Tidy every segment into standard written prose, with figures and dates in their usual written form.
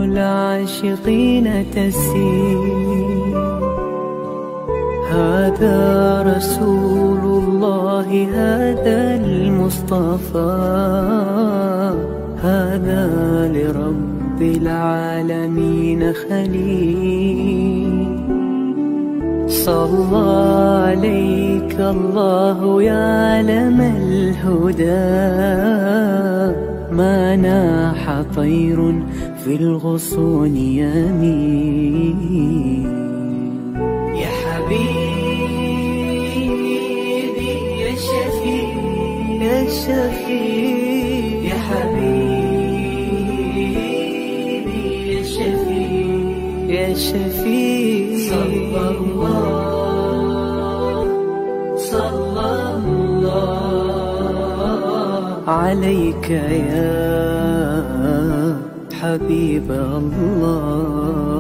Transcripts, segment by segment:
العاشقين تسير. هذا رسول الله، هذا المصطفى، هذا لرب العالمين خليل. صلى عليك الله يا علم الهدى، ما ناح طير في الغصون يمين. يا حبيبي يا شفيع يا شفيع، يا حبيبي يا شفيع يا شفيع. صلى الله عليك يا حبيب الله.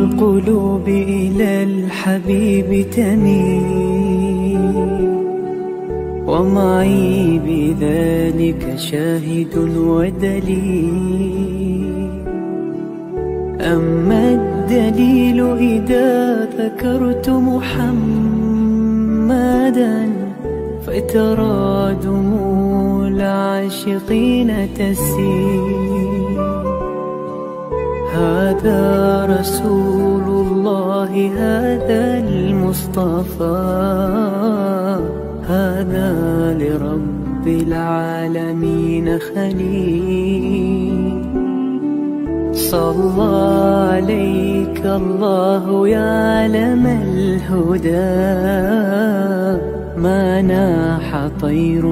القلوب إلى الحبيب تميل، ومعي بذلك شاهد ودليل. أما الدليل إذا ذكرت محمدا، فترى دموع العاشقين تسيل. هذا رسول الله، هذا المصطفى، هذا لرب العالمين خليل. صلى عليك الله يا علم الهدى، ما ناح طير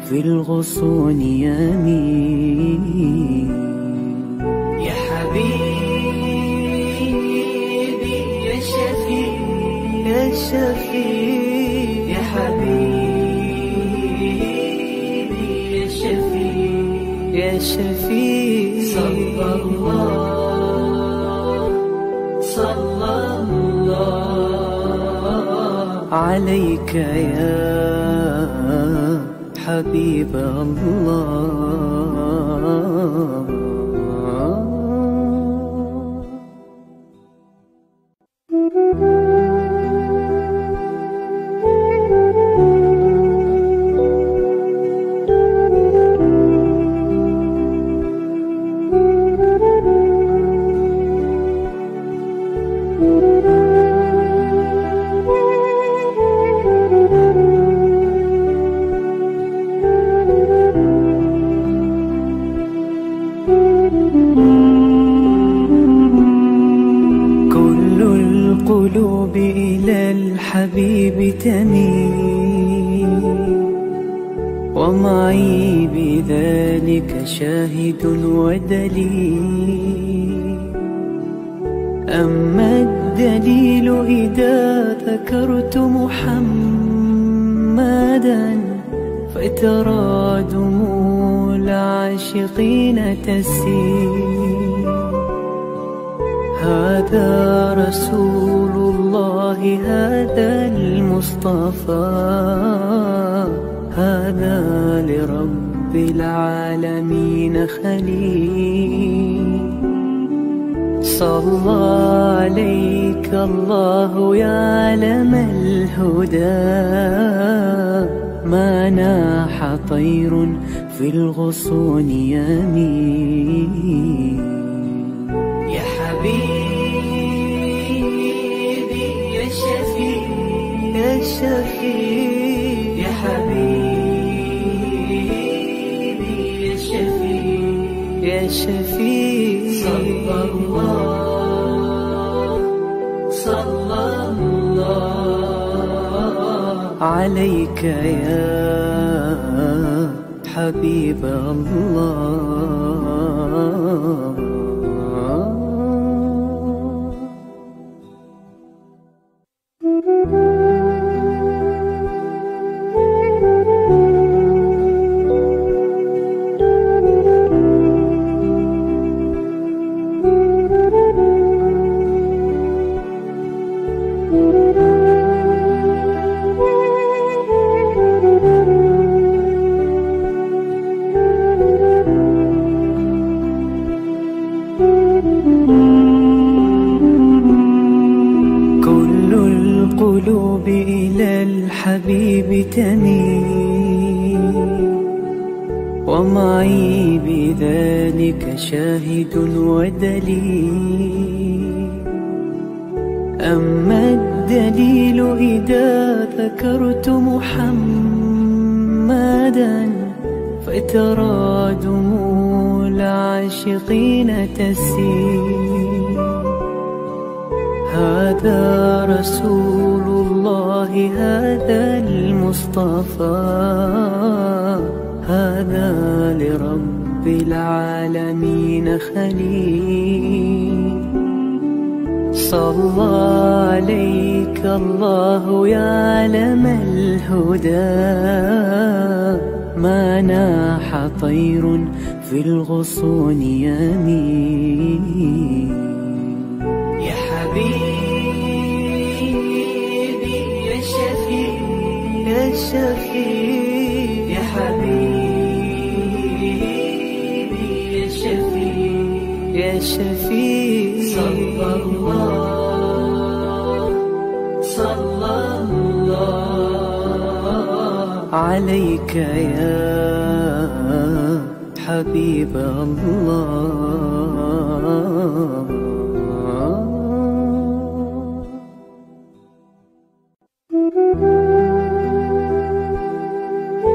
في الغصون يمين. يا حبيبي يا شفيع يا شفيع، يا حبيبي يا شفيع يا شفيع. صلى الله عليك يا حبيب الله. القلوب إلى الحبيب تميل، ومعي بذلك شاهد ودليل. أما الدليل إذا ذكرت محمدا، فترى دموع العاشقين تسيل. هذا رسول الله، هذا المصطفى، هذا لرب العالمين خليل. صلى عليك الله يا علم الهدى، ما ناح طير في الغصون يمين. يا حبيبي يا شفيع يا شفيع، يا حبيبي يا شفيع يا شفيع. صلى الله عليك يا حبيب الله. القلوب إلى الحبيب تميل، ومعي بذلك شاهد ودليل. أما الدليل إذا ذكرت محمدا فترى دموع العاشقين تسيل. هذا رسول الله، هذا المصطفى، هذا لرب العالمين خليل. صلى عليك الله يا علم الهدى، ما ناح طير في الغصون يمين. يا حبيبي يا شفيع يا شفيع، يا حبيبي يا شفيع يا شفيع. صلى الله عليك يا حبيب الله.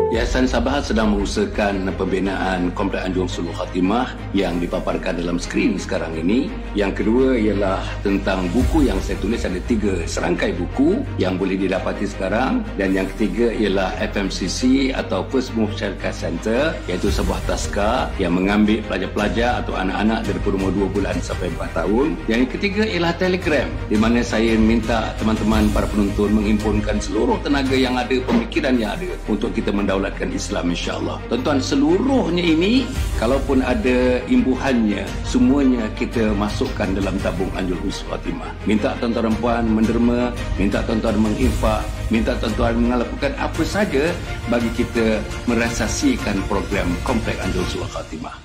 Yayasan Sabahat sedang mengusahakan pembinaan Komplek Anjung Sulul Khatimah yang dipaparkan dalam skrin sekarang ini. Yang kedua ialah tentang buku yang saya tulis, ada 3 serangkai buku yang boleh didapati sekarang. Dan yang ketiga ialah FMCC atau First Move Childcare Center, iaitu sebuah taska yang mengambil pelajar-pelajar atau anak-anak daripada umur 2 bulan sampai 4 tahun. Yang ketiga ialah Telegram, di mana saya minta teman-teman para penonton menghimpunkan seluruh tenaga yang ada, pemikiran yang ada untuk kita mendaulatkan Islam, insya-Allah. Tuan-tuan, seluruhnya ini kalaupun ada imbuhannya, semuanya kita masukkan dalam tabung Anjung Sulul Khatimah. Minta tuan-tuan dan puan menderma, minta tuan-tuan menginfak, minta tuan-tuan melakukan apa saja bagi kita merasasikan program Komplek Anjung Sulul Khatimah.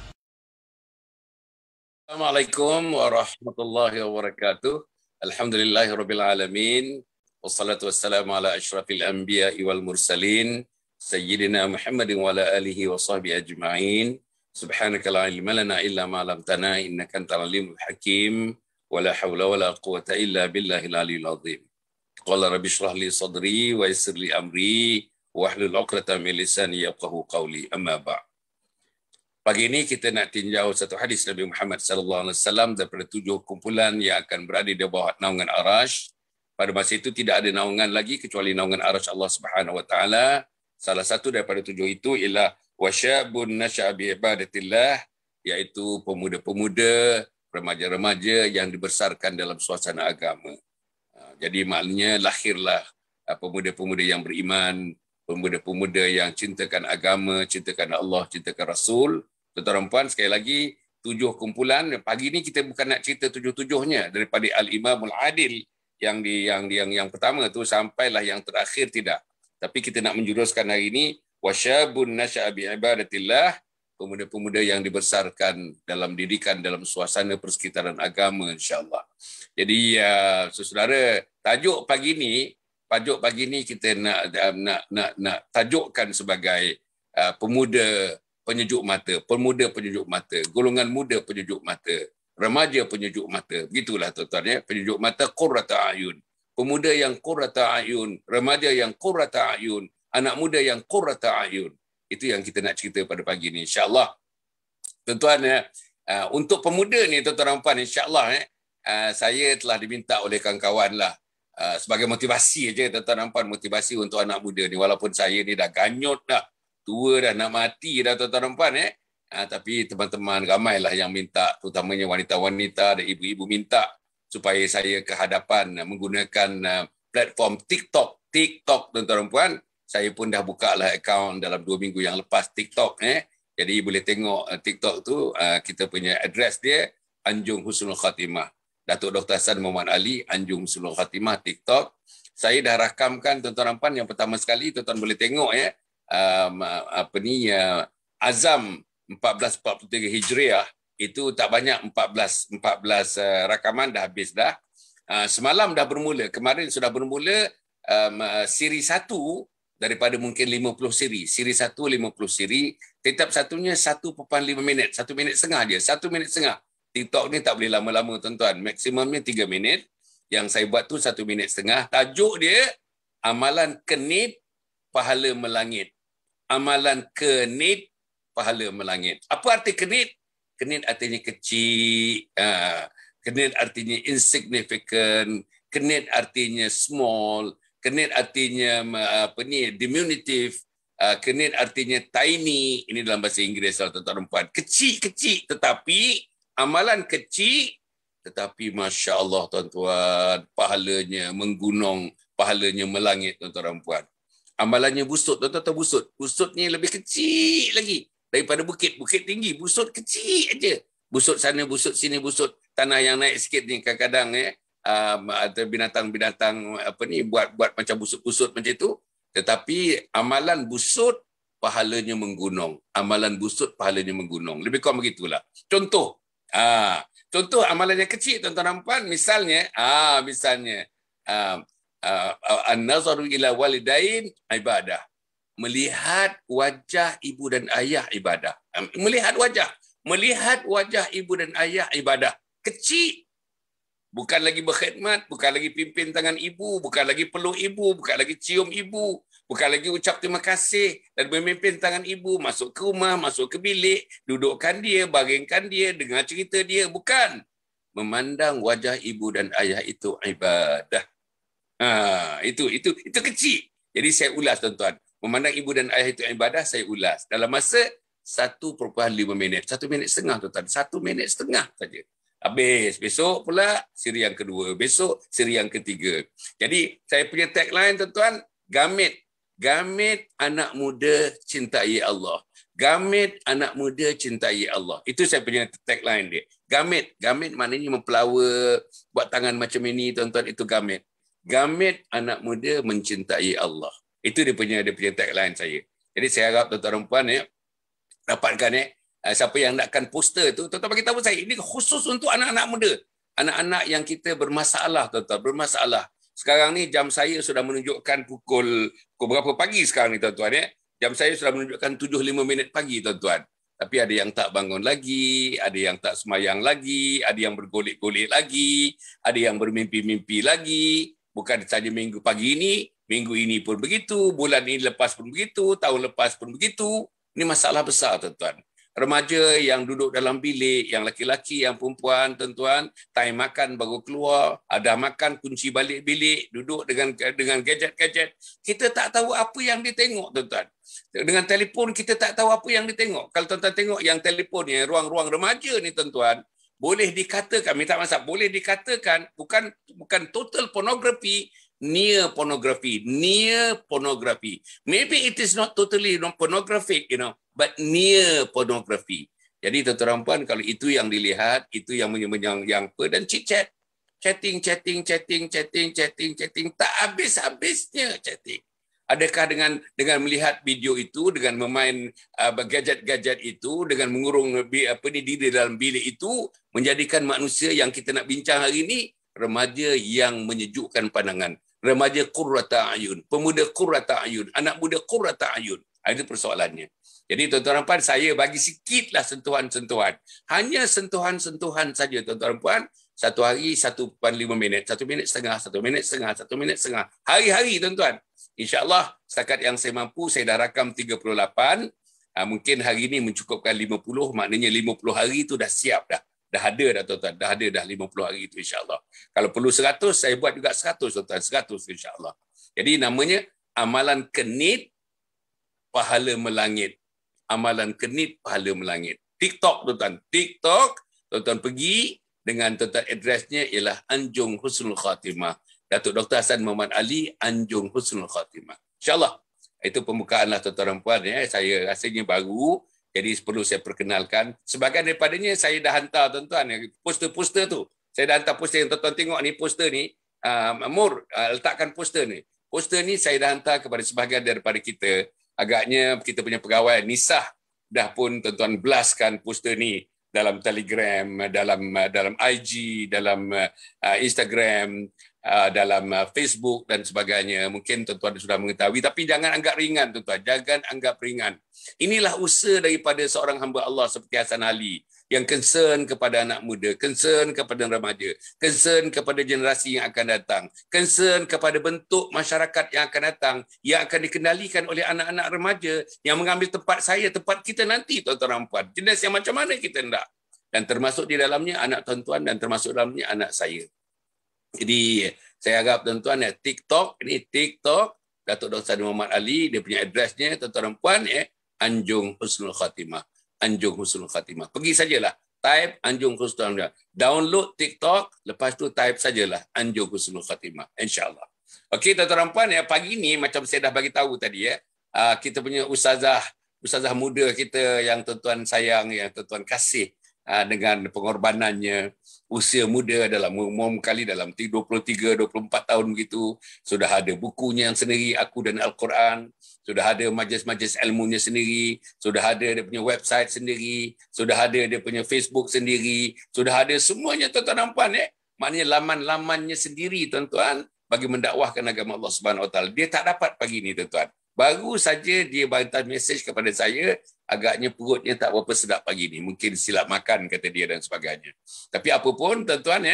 Assalamualaikum warahmatullahi wabarakatuh. Alhamdulillahirabbil alamin. Wassalatu wassalamu ala asyrafil anbiya'i wal mursalin. Sayyidina Muhammadin wa ala alihi wa sahbihi ajma'in. Subhanaka la ilma lana illa ma 'allamtana innaka antal alimul hakim. Wa la haula wa la quwwata illa billahil aliyyil azim. Qala rabbi shrah li sadri wa yassir li amri wa hlul 'uqdatam min lisani yafqahu qawli. Amma ba'd. Pagi ini kita nak tinjau satu hadis Nabi Muhammad sallallahu alaihi wasallam daripada 7 kumpulan yang akan berada di bawah naungan Arasy. Pada masa itu tidak ada naungan lagi kecuali naungan Arasy Allah Subhanahu wa taala. Salah satu daripada 7 itu ialah wasyabun nasya'a bi ibadatillah, iaitu pemuda-pemuda, remaja-remaja yang dibesarkan dalam suasana agama. Jadi maknanya lahirlah pemuda-pemuda yang beriman, pemuda-pemuda yang cintakan agama, cintakan Allah, cintakan Rasul. Tuan-tuan dan puan, sekali lagi 7 kumpulan. Pagi ini kita bukan nak cerita 7-7-nya daripada Al-Imamul Adil yang pertama tu sampailah yang terakhir, tidak. Tapi kita nak menjuruskan hari ini wasyabun nasya'a bi ibadatillah, pemuda-pemuda yang dibesarkan dalam didikan dalam suasana persekitaran agama, insya-Allah. Jadi saudara, tajuk pagi ini kita nak tajukkan sebagai pemuda penyejuk mata, golongan muda penyejuk mata, remaja penyejuk mata. Begitulah tuan-tuan ya, penyejuk mata qurrata ayun. Pemuda yang qurrata ayun, remaja yang qurrata ayun, anak muda yang qurrata ayun. Itu yang kita nak cerita pada pagi ini, insya-Allah. Tuan-tuan ya, untuk pemuda ni tuan-tuan dan puan, insya-Allah saya telah diminta oleh kawan-kawan lah sebagai motivasi aja, tuan-tuan dan puan, motivasi untuk anak muda ni. Walaupun saya ni dah ganyut dah, tua dah, nak mati dah tuan-tuan dan puan. Tapi teman-teman ramailah yang minta, terutamanya wanita-wanita dan ibu-ibu minta supaya saya ke hadapan menggunakan platform TikTok. TikTok tuan-tuan dan puan, saya pun dah buka lah akaun dalam 2 minggu yang lepas TikTok. Jadi boleh tengok TikTok tu, kita punya address dia Anjung Husnul Khatimah. Datuk Dr. Hassan Muhammad Ali, Anjung Husnul Khatimah, TikTok. Saya dah rakamkan tuan-tuan dan puan, yang pertama sekali tuan-tuan boleh tengok Azam 1443 Hijriah itu tak banyak, 14 rakaman dah habis dah. Semalam dah bermula, kemarin sudah bermula siri 1 daripada mungkin 50 siri. Siri 1 50 siri, tetap satunya 1.5 minit, 1 minit setengah je, 1 minit setengah. TikTok ni tak boleh lama-lama tuan-tuan, maksimumnya 3 minit. Yang saya buat tu 1 minit setengah. Tajuk dia amalan kenit pahala melangit. Amalan kenit pahala melangit. Apa arti kenit? Kenit artinya kecil, kenit artinya insignificant, kenit artinya small, kenit artinya diminutive, kenit artinya tiny. Ini dalam bahasa Inggeris tuan-tuan dan puan. Kecil-kecil, tetapi amalan kecil, tetapi Masya Allah tuan-tuan, pahalanya menggunung, pahalanya melangit tuan-tuan dan puan. Amalannya busut, tuan-tuan busut. Busut ni lebih kecil lagi daripada bukit. Bukit tinggi, busut kecil aja. Busut sana, busut sini, busut. Tanah yang naik sikit ni kadang-kadang ada binatang-binatang buat macam busut-busut macam tu. Tetapi amalan busut, pahalanya menggunung. Amalan busut, pahalanya menggunung. Lebih kurang begitulah. Contoh amalan yang kecil tuan-tuan dan puan, misalnya an-nazaru ila walidain ibadah. Melihat wajah ibu dan ayah ibadah. Melihat wajah ibu dan ayah ibadah. Kecil. Bukan lagi berkhidmat, bukan lagi pimpin tangan ibu, bukan lagi peluk ibu, bukan lagi cium ibu, bukan lagi ucap terima kasih dan memimpin tangan ibu masuk ke rumah, masuk ke bilik, dudukkan dia, baringkan dia, dengar cerita dia. Bukan. Memandang wajah ibu dan ayah itu ibadah. Itu kecil. Jadi saya ulas tuan-tuan. Memandang ibu dan ayah itu ibadah, saya ulas dalam masa 1.5 minit. 1 minit setengah tuan-tuan. 1 minit setengah saja. Habis. Besok pula siri yang kedua. Besok siri yang ketiga. Jadi saya punya tagline tuan-tuan, Gamit anak muda cintai Allah. Gamit anak muda cintai Allah. Itu saya punya tagline dia. Gamit maknanya mempelawa, buat tangan macam ini tuan-tuan, itu gamit. Gamit anak muda mencintai Allah. Itu dia punya tagline saya. Jadi saya harap tuan-tuan dan puan dapatkan siapa yang nakkan poster tu, tuan-tuan bagi tahu saya. Ini khusus untuk anak-anak muda. Anak-anak yang kita bermasalah tuan-tuan, bermasalah. Sekarang ni jam saya sudah menunjukkan pukul berapa pagi sekarang ni tuan-tuan Jam saya sudah menunjukkan 7.05 minit pagi tuan-tuan. Tapi ada yang tak bangun lagi, ada yang tak semayang lagi, ada yang bergolek-golek lagi, ada yang bermimpi-mimpi lagi. Bukan saja minggu pagi ini, minggu ini pun begitu, bulan ini lepas pun begitu, tahun lepas pun begitu. Ini masalah besar tuan-tuan. Remaja yang duduk dalam bilik, yang laki-laki, yang perempuan, tuan-tuan, time makan baru keluar, ada makan kunci balik bilik, duduk dengan gadget-gadget. Kita tak tahu apa yang ditengok, tuan-tuan. Dengan telefon kita tak tahu apa yang ditengok. Kalau tuan-tuan tengok yang telefon ni, ruang-ruang remaja ni tuan-tuan, boleh dikatakan, minta maaf, boleh dikatakan bukan total pornografi, near pornography. Maybe it is not totally pornographic, but near pornography. Jadi tuan-tuan puan, kalau itu yang dilihat, itu yang dan chit-chat. Chatting, tak habis-habisnya chatting. Adakah dengan melihat video itu, dengan memain gadget-gadget itu, dengan mengurung diri dalam bilik itu, menjadikan manusia yang kita nak bincang hari ini, remaja yang menyejukkan pandangan. Remaja qurrata ayun, pemuda qurrata ayun, anak muda qurrata ayun. Itu persoalannya. Jadi tuan-tuan dan puan, saya bagi sikitlah sentuhan-sentuhan. Hanya sentuhan-sentuhan saja tuan-tuan dan puan. Satu hari 1.5 minit, 1 minit setengah, 1 minit setengah, 1 minit setengah. Hari-hari tuan-tuan. InsyaAllah setakat yang saya mampu, saya dah rakam 38. Mungkin hari ini mencukupkan 50, maknanya 50 hari itu dah siap dah. Dah ada dah tuan-tuan, dah ada dah 50 hari itu insyaAllah. Kalau perlu 100, saya buat juga 100 tuan-tuan, 100 insyaAllah. Jadi namanya amalan kenit pahala melangit. Amalan kenit, pahala melangit. TikTok, tuan-tuan. TikTok, tuan-tuan pergi dengan tuan-tuan adresnya ialah Anjung Husnul Khatimah. Datuk Dr. Hassan Muhammad Ali, Anjung Husnul Khatimah. InsyaAllah. Itu pembukaanlah tuan-tuan dan puan. Saya rasanya baru, jadi perlu saya perkenalkan. Sebahagian daripadanya saya dah hantar tuan-tuan. Poster-poster tu. Saya dah hantar poster yang tuan-tuan tengok ni, poster ni. Mur, letakkan poster ni. Poster ni saya dah hantar kepada sebahagian daripada kita. Agaknya kita punya pegawai Nisah dah pun tuan-tuan blastkan poster ni dalam Telegram, dalam IG, dalam Instagram, dalam Facebook dan sebagainya. Mungkin tuan-tuan sudah mengetahui, tapi jangan anggap ringan tuan-tuan. Jangan anggap ringan. Inilah usaha daripada seorang hamba Allah seperti Hasan Ali yang concern kepada anak muda, concern kepada remaja, concern kepada generasi yang akan datang, concern kepada bentuk masyarakat yang akan datang, yang akan dikendalikan oleh anak-anak remaja yang mengambil tempat saya, tempat kita nanti, tuan-tuan dan puan. Jenis yang macam mana kita hendak. Dan termasuk di dalamnya anak tuan-tuan dan termasuk dalamnya anak saya. Jadi saya harap tuan-tuan TikTok, ini TikTok, Datuk Dr. Muhammad Ali, dia punya adresnya, tuan-tuan dan puan, Anjung Husnul Khatimah. Anjung Husnul Khatimah. Pergi sajalah. Type Anjung Husnul Khatimah. Download TikTok, lepas tu type sajalah Anjung Husnul Khatimah. InsyaAllah. Okey, tuan-tuan dan puan, pagi ni macam saya dah bagi tahu tadi, kita punya ustazah muda kita yang tuan-tuan sayang, yang tuan-tuan kasih dengan pengorbanannya. Usia muda dalam umum kali dalam 23-24 tahun begitu. Sudah ada bukunya yang sendiri, Aku dan Al-Quran. Sudah ada majlis-majlis ilmunya sendiri, sudah ada dia punya website sendiri, sudah ada dia punya Facebook sendiri, sudah ada semuanya tuan-tuan dan puan. Maknanya laman-lamannya sendiri tuan-tuan bagi mendakwahkan agama Allah Subhanahu Wa Taala. Dia tak dapat pagi ni tuan-tuan. Baru saja dia hantar mesej kepada saya, agaknya perutnya tak berapa sedap pagi ni. Mungkin silap makan kata dia dan sebagainya. Tapi apapun tuan-tuan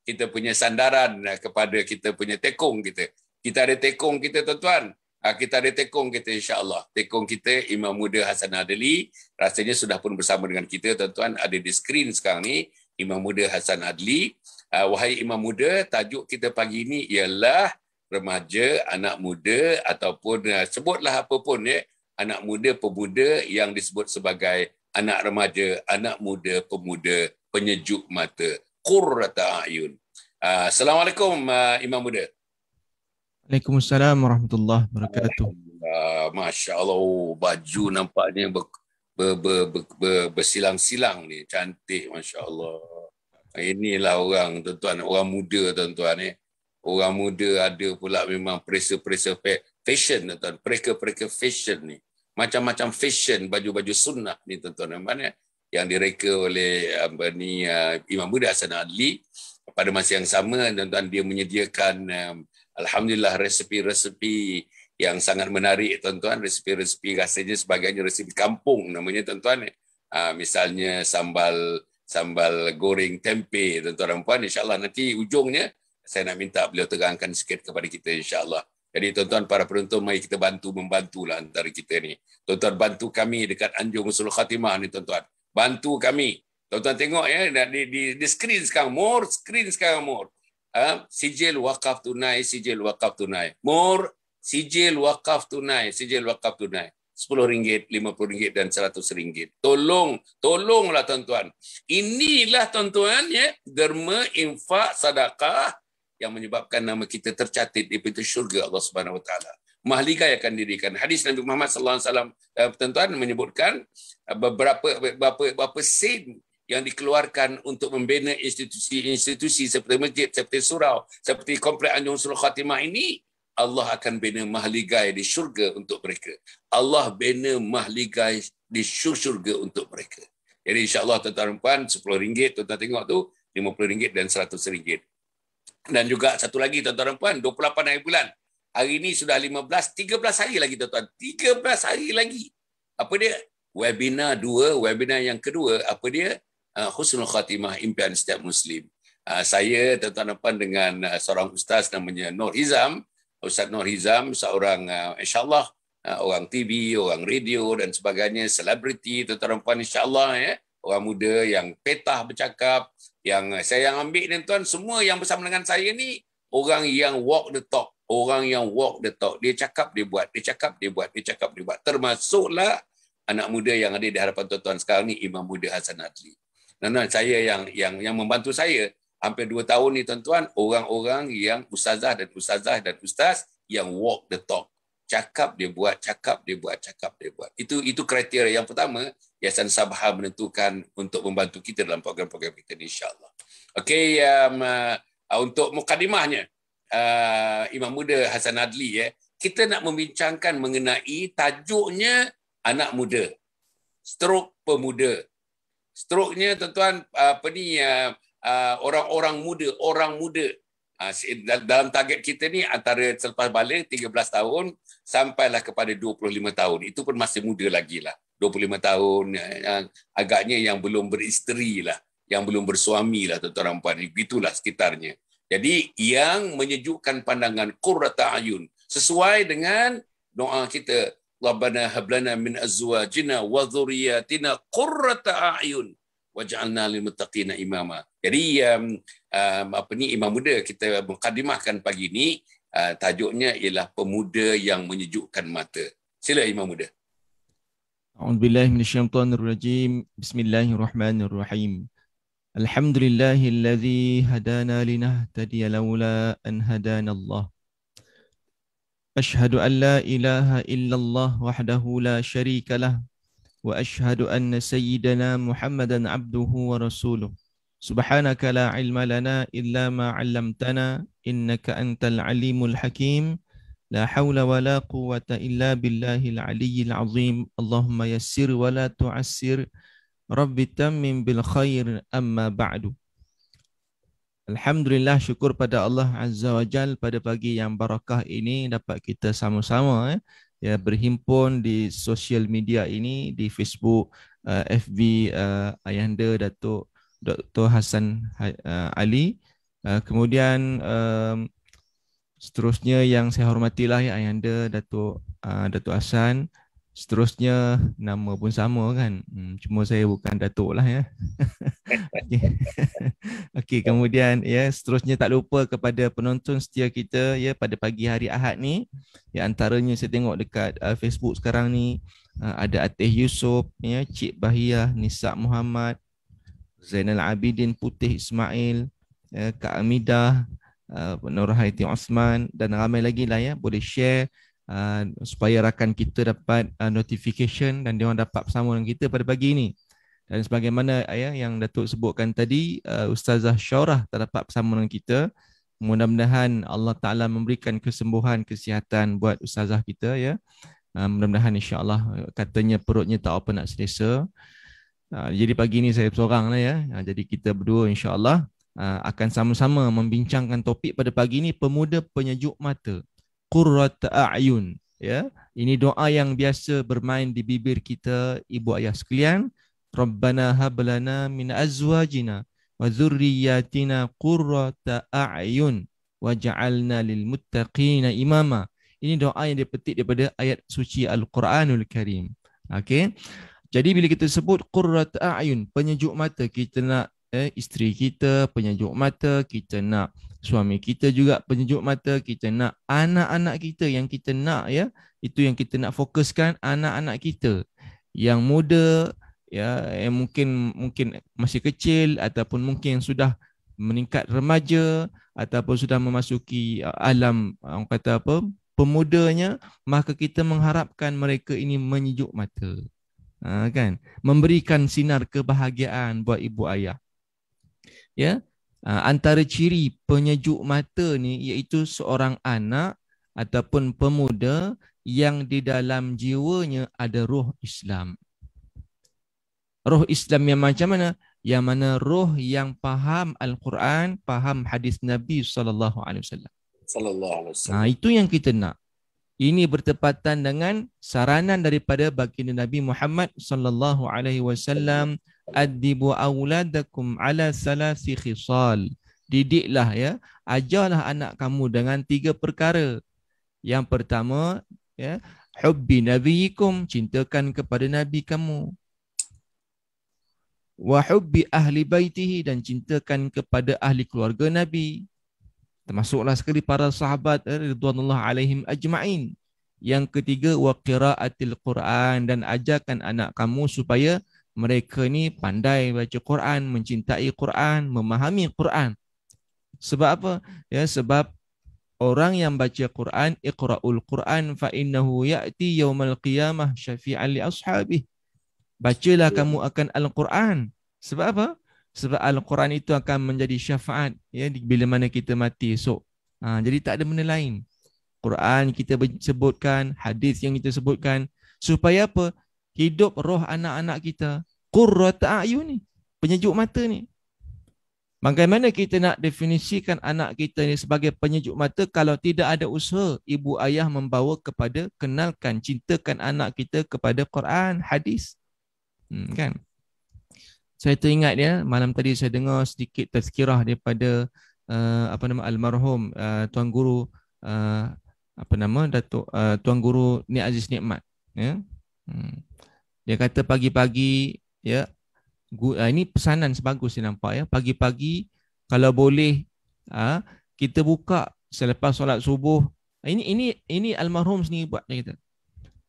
kita punya sandaran kepada kita punya tekong kita. Kita ada tekong kita tuan-tuan. Kita ada tekong kita insya-Allah. Tekong kita Imam Muda Hasan Adli rasanya sudah pun bersama dengan kita tuan-tuan, ada di skrin sekarang ni Imam Muda Hasan Adli. Wahai Imam Muda, tajuk kita pagi ini ialah remaja, anak muda ataupun sebutlah apa pun anak muda, pemuda yang disebut sebagai anak remaja, anak muda, pemuda penyejuk mata, qurrata ayun. Assalamualaikum Imam Muda. Waalaikumsalam warahmatullahi wabarakatuh. Masya Allah, baju nampaknya bersilang-silang ni, cantik Masya Allah. Inilah orang tuan-tuan, orang muda tuan-tuan Orang muda ada pula memang perisa-perisa fashion tuan-tuan, pereka-pereka fashion ni. Macam-macam fashion baju-baju sunnah ni tuan-tuan yang direka oleh Imam Muda Hasan Adli. Pada masa yang sama tuan-tuan dia menyediakan alhamdulillah resepi-resepi yang sangat menarik tuan-tuan, resepi-resepi rasanya sebagainya resepi kampung namanya tuan-tuan. Misalnya sambal goreng tempe tuan-tuan dan puan, insya-Allah nanti ujungnya saya nak minta beliau terangkan sikit kepada kita insya-Allah. Jadi tuan-tuan para penonton, mari kita membantulah antara kita ni. Tuan-tuan bantu kami dekat Anjung Husnul Khatimah ni tuan-tuan. Bantu kami. Tuan-tuan tengok di skrin sekarang, skrin sekarang sijil wakaf tunai, sijil wakaf tunai. Sijil wakaf tunai, sijil wakaf tunai. RM10, RM50 dan RM100. Tolonglah tuan-tuan. Inilah tuan-tuan derma infak sedekah yang menyebabkan nama kita tercatat di pintu syurga Allah Subhanahu Wa Taala. Mahligai akan dirikan. Hadis Nabi Muhammad sallallahu alaihi wasallam tuan-tuan menyebutkan beberapa sen yang dikeluarkan untuk membina institusi seperti masjid, seperti surau, seperti komplek Anjung Husnul Khatimah ini, Allah akan bina mahligai di syurga untuk mereka. Allah bina mahligai di syurga untuk mereka. Jadi insya-Allah tuan-tuan dan puan, RM10 tuan-tuan tengok tu, RM50 dan RM100. Dan juga satu lagi tuan-tuan dan puan, 28 hari bulan. Hari ini sudah 13 hari lagi tuan-tuan. 13 hari lagi. Apa dia? Webinar yang kedua, apa dia? Husnul Khatimah, impian setiap Muslim. Saya tuan-tuan dan puan dengan seorang ustaz namanya Nur Hizam. Ustaz Nur Hizam, seorang insya-Allah orang TV, orang radio dan sebagainya, selebriti tuan-tuan dan puan insya-Allah orang muda yang petah bercakap, yang saya yang ambil ni tuan, semua yang bersama dengan saya ni orang yang walk the talk, orang yang walk the talk. Dia cakap, dia buat. Dia cakap, dia buat. Dia cakap, dia buat. Termasuklah anak muda yang ada di hadapan tuan-tuan sekarang ni, Imam Muda Hasan Adli. Dan saya yang membantu saya hampir 2 tahun ni tuan-tuan, orang-orang yang ustazah dan ustaz yang walk the talk. Cakap dia buat, cakap dia buat, cakap dia buat. Itu kriteria yang pertama Yayasan Sabha menentukan untuk membantu kita dalam program-program kita ni, insya-Allah. Okey, untuk mukadimahnya Imam Muda Hasan Adli, kita nak membincangkan mengenai tajuknya anak muda, strok pemuda. Stroknya tuan-tuan orang muda. Dalam target kita ni antara selepas balik 13 tahun sampailah kepada 25 tahun. Itu pun masih muda lagi lah. 25 tahun agaknya yang belum beristeri lah, yang belum bersuami lah tuan-tuan dan puan. Itulah sekitarnya. Jadi yang menyejukkan pandangan, qurrata ayun, sesuai dengan doa kita, Rabbana hablana min azwajina wa dhurriyyatina qurrata ayun waj'alna lil muttaqina imama. Jadi Imam Muda kita mukadimahkan pagi ini, tajuknya ialah pemuda yang menyejukkan mata. Sila Imam Muda. A'udzubillahi minasyaitonirrajim. Bismillahirrahmanirrahim. Alhamdulillahilladzi hadana linahtadiya laula an hadanallah. Ashhadu an la ilaha illallah wahdahu la syarika lah. Wa ashhadu anna sayyidana Muhammadan abduhu wa rasuluh. Subhanaka la ilma lana illa ma 'allamtana innaka antal alimul hakim. La hawla wa la quwwata illa billahil aliyyil azim. Allahumma yassir wa la tu'assir. Rabbi tammim bil khair, amma ba'du. Alhamdulillah, syukur pada Allah Azza wa Jal pada pagi yang barakah ini dapat kita sama-sama berhimpun di sosial media ini, di Facebook, FB Ayahanda Datuk Dr. Hasan Ali. Kemudian seterusnya yang saya hormatilah Ayahanda Datuk Hasan. Seterusnya nama pun sama kan. Cuma saya bukan Datuk lah ya. Okey, kemudian seterusnya tak lupa kepada penonton setia kita pada pagi hari Ahad ni. Antaranya saya tengok dekat Facebook sekarang ni ada Ateh Yusof, Cik Bahiyah, Nisa Muhammad, Zainal Abidin Putih Ismail, Kak Amidah, Nurhaiti Osman dan ramai lagi lah boleh share supaya rakan kita dapat notification dan dia orang dapat bersama dengan kita pada pagi ini. Dan sebagaimana yang Datuk sebutkan tadi, Ustazah Syaurah terdapat bersama dengan kita. Mudah-mudahan Allah Ta'ala memberikan kesembuhan, kesihatan buat Ustazah kita mudah-mudahan insya-Allah, katanya perutnya tak apa nak selesa. Jadi pagi ini saya seorang lah jadi kita berdua insya-Allah akan sama-sama membincangkan topik pada pagi ini, pemuda penyejuk mata. Qurrata a'yun. Ini doa yang biasa bermain di bibir kita ibu ayah sekalian. Rabbana hablana min azwajina wa dhurriyyatina qurrata a'yun waj'alna lil muttaqina imama. Ini doa yang dipetik daripada ayat suci Al-Quranul Karim. Okey. Jadi bila kita sebut qurrata a'yun, penyejuk mata, kita nak isteri kita penyejuk mata, kita nak suami kita juga penyejuk mata, kita nak anak-anak kita yang kita nak itu yang kita nak fokuskan, anak-anak kita yang muda yang mungkin masih kecil ataupun mungkin sudah meningkat remaja ataupun sudah memasuki alam orang kata pemudanya, maka kita mengharapkan mereka ini menyejuk mata. Kan, memberikan sinar kebahagiaan buat ibu ayah. Antara ciri penyejuk mata ni iaitu seorang anak ataupun pemuda yang di dalam jiwanya ada roh Islam. Roh Islam yang macam mana? Yang mana roh yang faham Al-Quran, faham hadis Nabi sallallahu alaihi wasallam. Itu yang kita nak. Ini bertepatan dengan saranan daripada baginda Nabi Muhammad sallallahu alaihi wasallam, adibu auladakum ala salasi khisal. Didiklah ajarlah anak kamu dengan 3 perkara. Yang pertama hubbi nabiyikum, cintakan kepada nabi kamu. Wa hubbi ahli baitihi, dan cintakan kepada ahli keluarga nabi. termasuklah sekali para sahabat ridwanullah alaihim ajma'in. Yang ketiga, wa qiraatil Quran, dan ajarkan anak kamu supaya mereka ni pandai baca Quran, mencintai Quran, memahami Quran. Sebab apa? Ya, sebab orang yang baca Quran, iqra'ul Quran fa innahu ya'ti yaumal qiyamah syafi'an li ashabih. Bacalah kamu akan Al-Quran. Sebab apa? Sebab Al-Quran itu akan menjadi syafaat ya bila mana kita mati esok. Jadi tak ada benda lain. Quran kita sebutkan, hadis yang kita sebutkan, supaya apa? Hidup roh anak-anak kita. Qurrata a'yun ni, penyejuk mata ni. Bagaimana kita nak definisikan anak kita ni sebagai penyejuk mata kalau tidak ada usaha ibu ayah membawa kepada kenalkan, cintakan anak kita kepada Quran, hadis. Kan? Saya teringat ya, malam tadi saya dengar sedikit tazkirah daripada almarhum Tuan Guru Datuk Tuan Guru Ni Aziz Nikmat ya. Dia kata pagi-pagi ya, ini pesanan sebagus saya nampak ya, pagi-pagi kalau boleh kita buka selepas solat subuh. Ini almarhum sendiri buat, dia kata.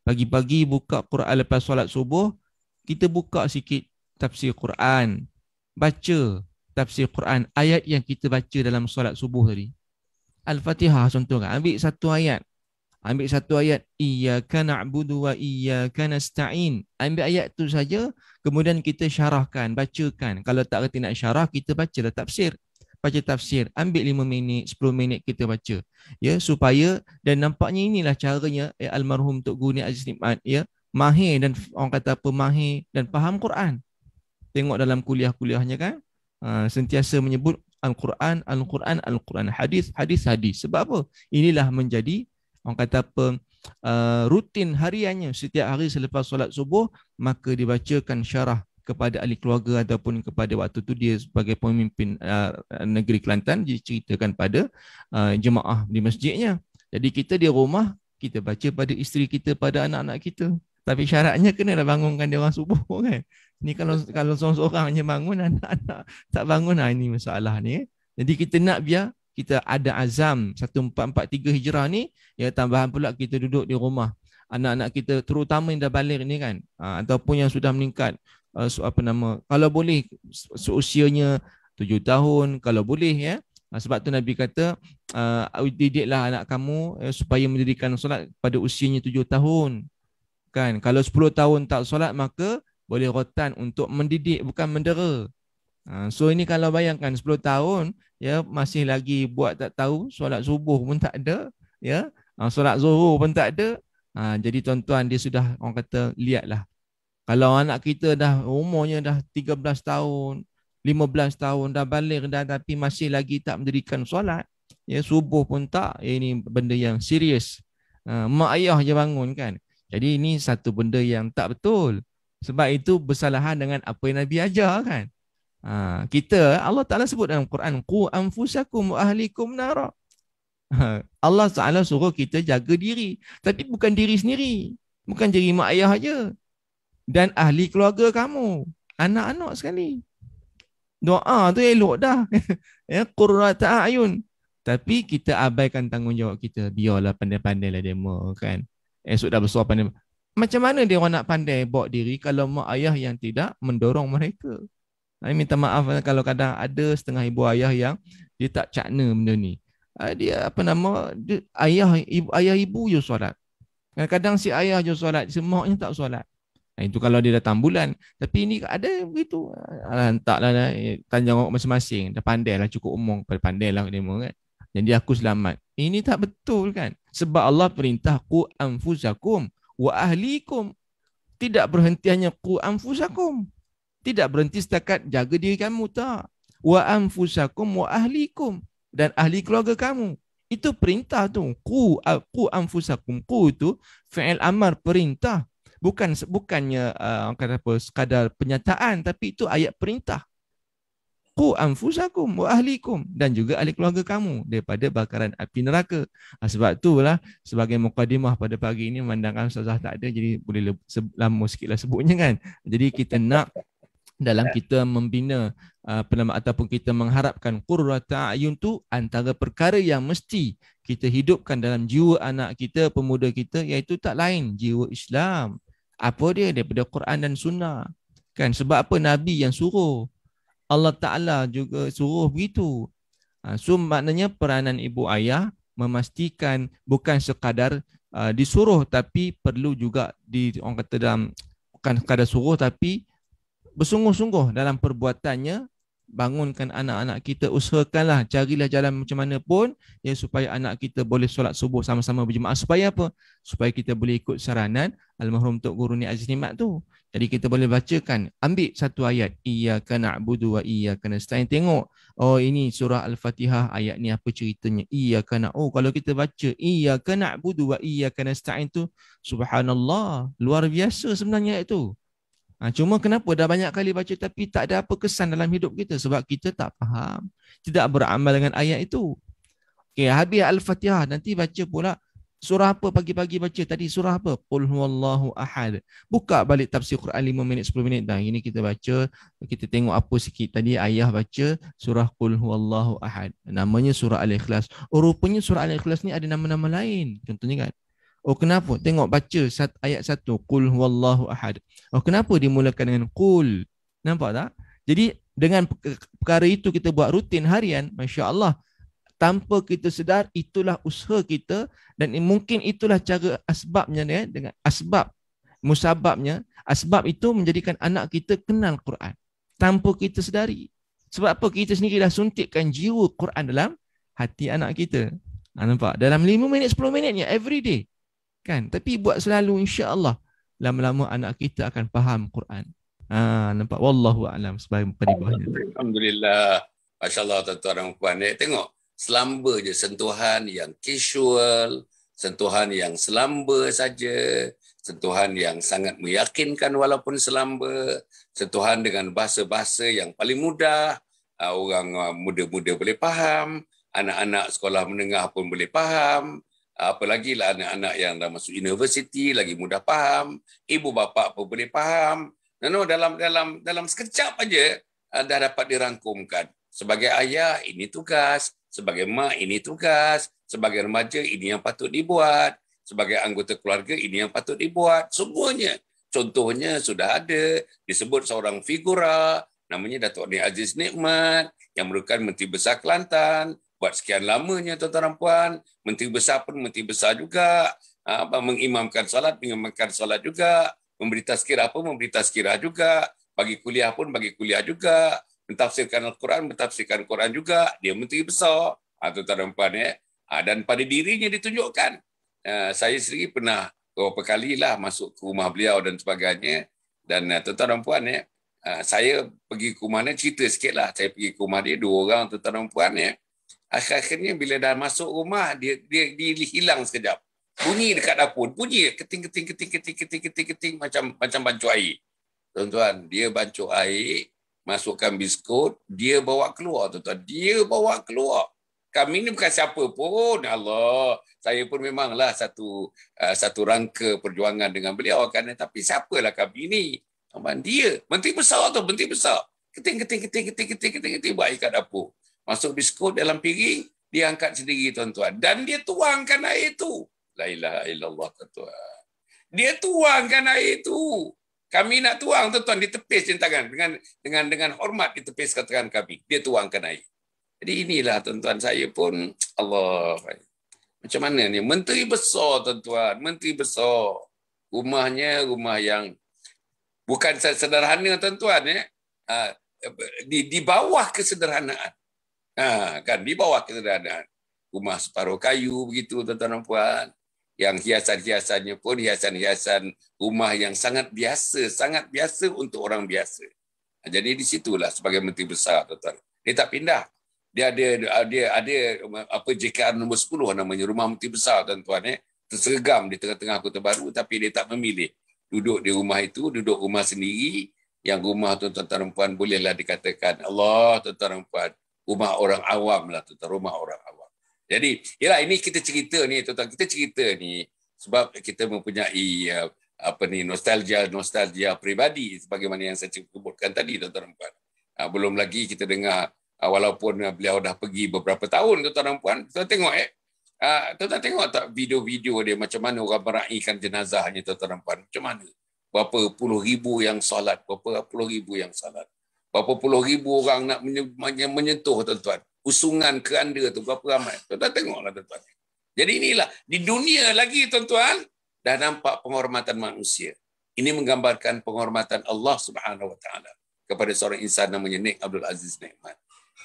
Pagi-pagi buka Quran lepas solat subuh, kita buka sikit tafsir Quran, baca tafsir Quran, ayat yang kita baca dalam solat subuh tadi. Al-Fatihah contoh kan, ambil satu ayat, iyyaka na'budu wa iyyaka nasta'in. Ambil ayat tu saja, kemudian kita syarahkan, bacakan. Kalau tak reti nak syarah, kita bacalah tafsir. Baca tafsir, ambil 5 minit, 10 minit kita baca. Ya, supaya, dan nampaknya inilah caranya almarhum Tok Guru Ni Aziz Nikmat ya, mahir dan orang kata apa, mahir dan faham Quran. Tengok dalam kuliah-kuliahnya kan, sentiasa menyebut Al-Quran, Al-Quran, Al-Quran, hadis, hadis, hadis. Sebab apa? Inilah menjadi orang kata apa, rutin hariannya. Setiap hari selepas solat subuh, maka dibacakan syarah kepada ahli keluarga ataupun kepada waktu tu dia sebagai pemimpin negeri Kelantan, diceritakan pada jemaah di masjidnya. Jadi kita di rumah, kita baca pada isteri kita, pada anak-anak kita. Tapi syaratnya kenalah bangunkan dia orang subuh kan. Ni kalau seorang-seorang hanya bangun, anak-anak tak bangun, ini masalah ni. Jadi kita nak biar kita ada azam 1443 Hijrah ni, ya, tambahan pula kita duduk di rumah. Anak-anak kita terutama yang dah balik ni kan, ataupun yang sudah meningkat, kalau boleh seusianya 7 tahun, kalau boleh ya. Sebab tu Nabi kata, didiklah anak kamu supaya mendirikan solat pada usianya 7 tahun. Kan, kalau 10 tahun tak solat, maka boleh rotan untuk mendidik, bukan mendera. So ini kalau bayangkan 10 tahun ya, masih lagi buat tak tahu, solat subuh pun tak ada ya, solat zuhur pun tak ada. Jadi tuan-tuan, dia sudah, orang kata, lihatlah, kalau anak kita dah umurnya dah 13 tahun, 15 tahun dah balik dah, tapi masih lagi tak mendirikan solat ya, subuh pun tak, ini benda yang serius. Mak ayah je bangun kan. Jadi ini satu benda yang tak betul. Sebab itu bersalahan dengan apa yang Nabi ajar kan. Kita, Allah Ta'ala sebut dalam Quran, qu anfusakum wa ahlikum nara. Allah Ta'ala suruh kita jaga diri. Tapi bukan diri sendiri. Bukan diri mak ayah aja. Dan ahli keluarga kamu. Anak-anak sekali. Doa tu elok dah. Ya, qurrata a'yun. Tapi kita abaikan tanggungjawab kita. Biarlah pandai-pandailah demo kan. Esok dah besar pandai. Macam mana dia orang nak pandai bawa diri kalau mak ayah yang tidak mendorong mereka? Saya minta maaf kalau kadang ada setengah ibu ayah yang dia tak cakna benda ni. Dia ayah ibu je solat. Kadang-kadang si ayah je solat, si maknya tak solat. Itu kalau dia datang bulan. Tapi ini ada begitu. Taklah tanya orang masing-masing. Dah pandailah, cukup umur, pandailah demo kan. Jadi aku selamat. Ini tak betul kan? Sebab Allah perintah qu anfusakum wa ahlikum. Tidak berhenti hanya qu anfusakum. Tidak berhenti setakat jaga diri kamu, tak. Wa anfusakum wa ahlikum, dan ahli keluarga kamu. Itu perintah tu. Qu anfusakum. Qu itu fi'il amar, perintah. Bukannya kata apa, sekadar penyataan, tapi itu ayat perintah. Qu anfusakum wa ahlikum, dan juga ahli keluarga kamu daripada bakaran api neraka. Sebab itulah sebagai mukadimah pada pagi ini, memandangkan ustazah tak ada, jadi boleh lama sikitlah sebutnya kan. Jadi kita nak dalam kita membina ataupun kita mengharapkan qurrata ayun tu antara perkara yang mesti kita hidupkan dalam jiwa anak kita, pemuda kita, iaitu tak lain jiwa Islam. Apa dia? Daripada Quran dan Sunnah. Kan sebab apa Nabi yang suruh, Allah Ta'ala juga suruh begitu. So maknanya peranan ibu ayah memastikan bukan sekadar disuruh, tapi perlu juga orang kata dalam, bukan sekadar suruh tapi bersungguh-sungguh dalam perbuatannya. Bangunkan anak-anak kita, usahakanlah, carilah jalan macam mana pun ya, supaya anak kita boleh solat subuh sama-sama berjemaah. Supaya apa? Supaya kita boleh ikut saranan almarhum Tok Guru Ni Aziz Nikmat tu. Jadi kita boleh bacakan, ambil satu ayat, iyyaka na'budu wa iyyaka nasta'in. Tengok, oh ini surah Al-Fatihah, ayat ni apa ceritanya? Iyyaka na'budu. Kalau kita baca iyyaka na'budu wa iyyaka nasta'in tu, subhanallah, luar biasa sebenarnya itu. Cuma kenapa dah banyak kali baca tapi tak ada apa kesan dalam hidup kita? Sebab kita tak faham, tidak beramal dengan ayat itu. Okay, habis Al-Fatihah, nanti baca pula surah apa pagi-pagi baca tadi? Surah apa? Qul huwallahu ahad. Buka balik tafsir Quran 5 minit, 10 minit. Dah, ini kita baca, kita tengok apa sikit. Tadi ayah baca surah Qul huwallahu ahad. Namanya surah Al-Ikhlas. Oh, rupanya surah Al-Ikhlas ni ada nama-nama lain. Contohnya kan, oh kenapa? Tengok baca ayat 1, Qul huwallahu ahad. Oh kenapa dimulakan dengan Qul? Nampak tak? Jadi dengan perkara itu kita buat rutin harian, Masya Allah. Tanpa kita sedar, itulah usaha kita dan mungkin itulah cara asbabnya ya, dengan asbab musababnya. Asbab itu menjadikan anak kita kenal Quran tanpa kita sedari. Sebab apa? Kita sendiri dah suntikkan jiwa Quran dalam hati anak kita. Nampak? Dalam 5 minit, 10 minitnya every day. Kan? Tapi buat selalu, insya-Allah lama-lama anak kita akan faham Quran. Nampak? Wallahu a'lam sebagai penibahnya. Alhamdulillah. Masya-Allah tuan-tuan dan puan. Tengok, selamba je, sentuhan yang casual, sentuhan yang selamba saja, sentuhan yang sangat meyakinkan walaupun selamba, sentuhan dengan bahasa-bahasa yang paling mudah, orang muda-muda boleh faham, anak-anak sekolah menengah pun boleh faham. Apalagi lah anak-anak yang dah masuk universiti lagi mudah faham, ibu bapa pun boleh faham. Dalam sekejap aja dah dapat dirangkumkan. Sebagai ayah ini tugas, sebagai mak ini tugas, sebagai remaja ini yang patut dibuat, sebagai anggota keluarga ini yang patut dibuat. Semuanya. Contohnya sudah ada, disebut seorang figura namanya Datuk Ni Aziz Nikmat yang merupakan Menteri Besar Kelantan. Buat sekian lamanya tuan-tuan dan puan, menteri besar pun menteri besar juga, mengimamkan solat juga, memberi tazkirah pun memberi tazkirah juga, bagi kuliah pun bagi kuliah juga, mentafsirkan Al-Quran mentafsirkan Al-Quran juga, dia menteri besar. Tuan-tuan dan puan ya. Dan pada dirinya ditunjukkan. Saya sendiri pernah beberapa kali lah masuk ke rumah beliau dan sebagainya, dan tuan-tuan dan puan ya, saya pergi ke rumah dia, cerita sikit lah, saya pergi ke rumah dia 2 orang tuan-tuan dan puan ya. Akhir-akhirnya bila dah masuk rumah, dia hilang sekejap. Bunyi dekat dapur, bunyi keting macam bancuh air. Tuan-tuan, dia bancuh air, masukkan biskut, dia bawa keluar tuan-tuan. Dia bawa keluar. Kami ni bukan siapa pun, Allah. Saya pun memanglah satu rangka perjuangan dengan beliau kan, tapi siapalah kami ni? Dia, menteri besar tu, menteri besar. Keting buat air kat dapur. Masuk biskut dalam piring, dia angkat sendiri tuan-tuan. Dan dia tuangkan air itu. La ilaha illallah tuan-tuan. Dia tuangkan air itu. Kami nak tuang tuan-tuan, ditepis je tangan. Dengan hormat ditepis ke tangan kami. Dia tuangkan air. Jadi inilah tuan-tuan, saya pun, Allah. Macam mana ni? Menteri besar tuan-tuan. Menteri besar. Rumahnya rumah yang bukan sederhana tuan-tuan. Ya. Di bawah kesederhanaan. Kan di bawah kesederhanaan. Rumah separuh kayu begitu tuan-tuan dan puan. Yang hiasan-hiasannya pun hiasan-hiasan rumah yang sangat biasa untuk orang biasa. Jadi di situlah sebagai menteri besar tuan-tuan. Dia tak pindah. Dia ada apa JKR nombor 10 namanya, rumah menteri besar tuan-tuan tersergam di tengah-tengah Kota Baru, tapi dia tak memilih duduk di rumah itu, duduk rumah sendiri. Yang rumah tuan-tuan dan puan bolehlah dikatakan Allah tuan-tuan dan puan, rumah orang awam lah tuan-tuan, rumah orang awam. Jadi, yalah, ini kita cerita ni tuan-tuan, kita cerita ni sebab kita mempunyai nostalgia pribadi sebagaimana yang saya sebutkan tadi, tuan-tuan dan puan. Belum lagi kita dengar walaupun beliau dah pergi beberapa tahun, tuan-tuan dan puan, kita tengok tuan-tuan tengok tak video-video dia macam mana orang meraihkan jenazahnya, tuan-tuan dan puan, macam mana? Berapa puluh ribu yang solat, berapa puluh ribu yang salat. Berapa puluh ribu orang nak menyentuh, tuan-tuan. Usungan keranda tu berapa ramai. Tuan-tuan tengoklah, tuan-tuan. Jadi inilah di dunia lagi, tuan-tuan, dah nampak penghormatan manusia. Ini menggambarkan penghormatan Allah Subhanahu Wa Taala kepada seorang insan namanya Nik Abdul Aziz Nikmat.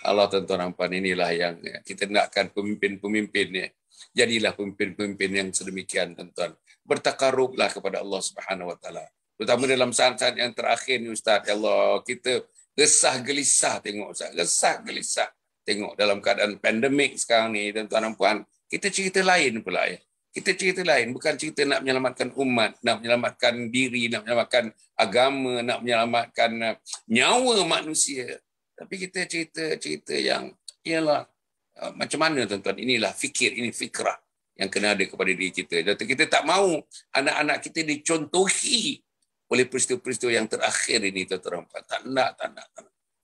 Allah, tuan-tuan dan puan, inilah yang kita nakkan pemimpin-pemimpinnya. Jadilah pemimpin-pemimpin yang sedemikian, tuan-tuan. Bertakarublah kepada Allah Subhanahu Wa Taala. Terutama dalam saat-saat yang terakhir ni, Ustaz. Ya Allah, kita resah gelisah tengok, Ustaz. Resah gelisah tengok dalam keadaan pandemik sekarang ni, tuan-tuan dan puan. Kita cerita lain pula ya. Kita cerita lain, bukan cerita nak menyelamatkan umat, nak menyelamatkan diri, nak menyelamatkan agama, nak menyelamatkan nyawa manusia. Tapi kita cerita yang ialah macam mana, tuan-tuan, inilah fikir, ini fikrah yang kena ada kepada diri kita. Jadi kita tak mahu anak-anak kita dicontohi oleh peristiwa-peristiwa yang terakhir ini, tuan-tuan. Tak nak.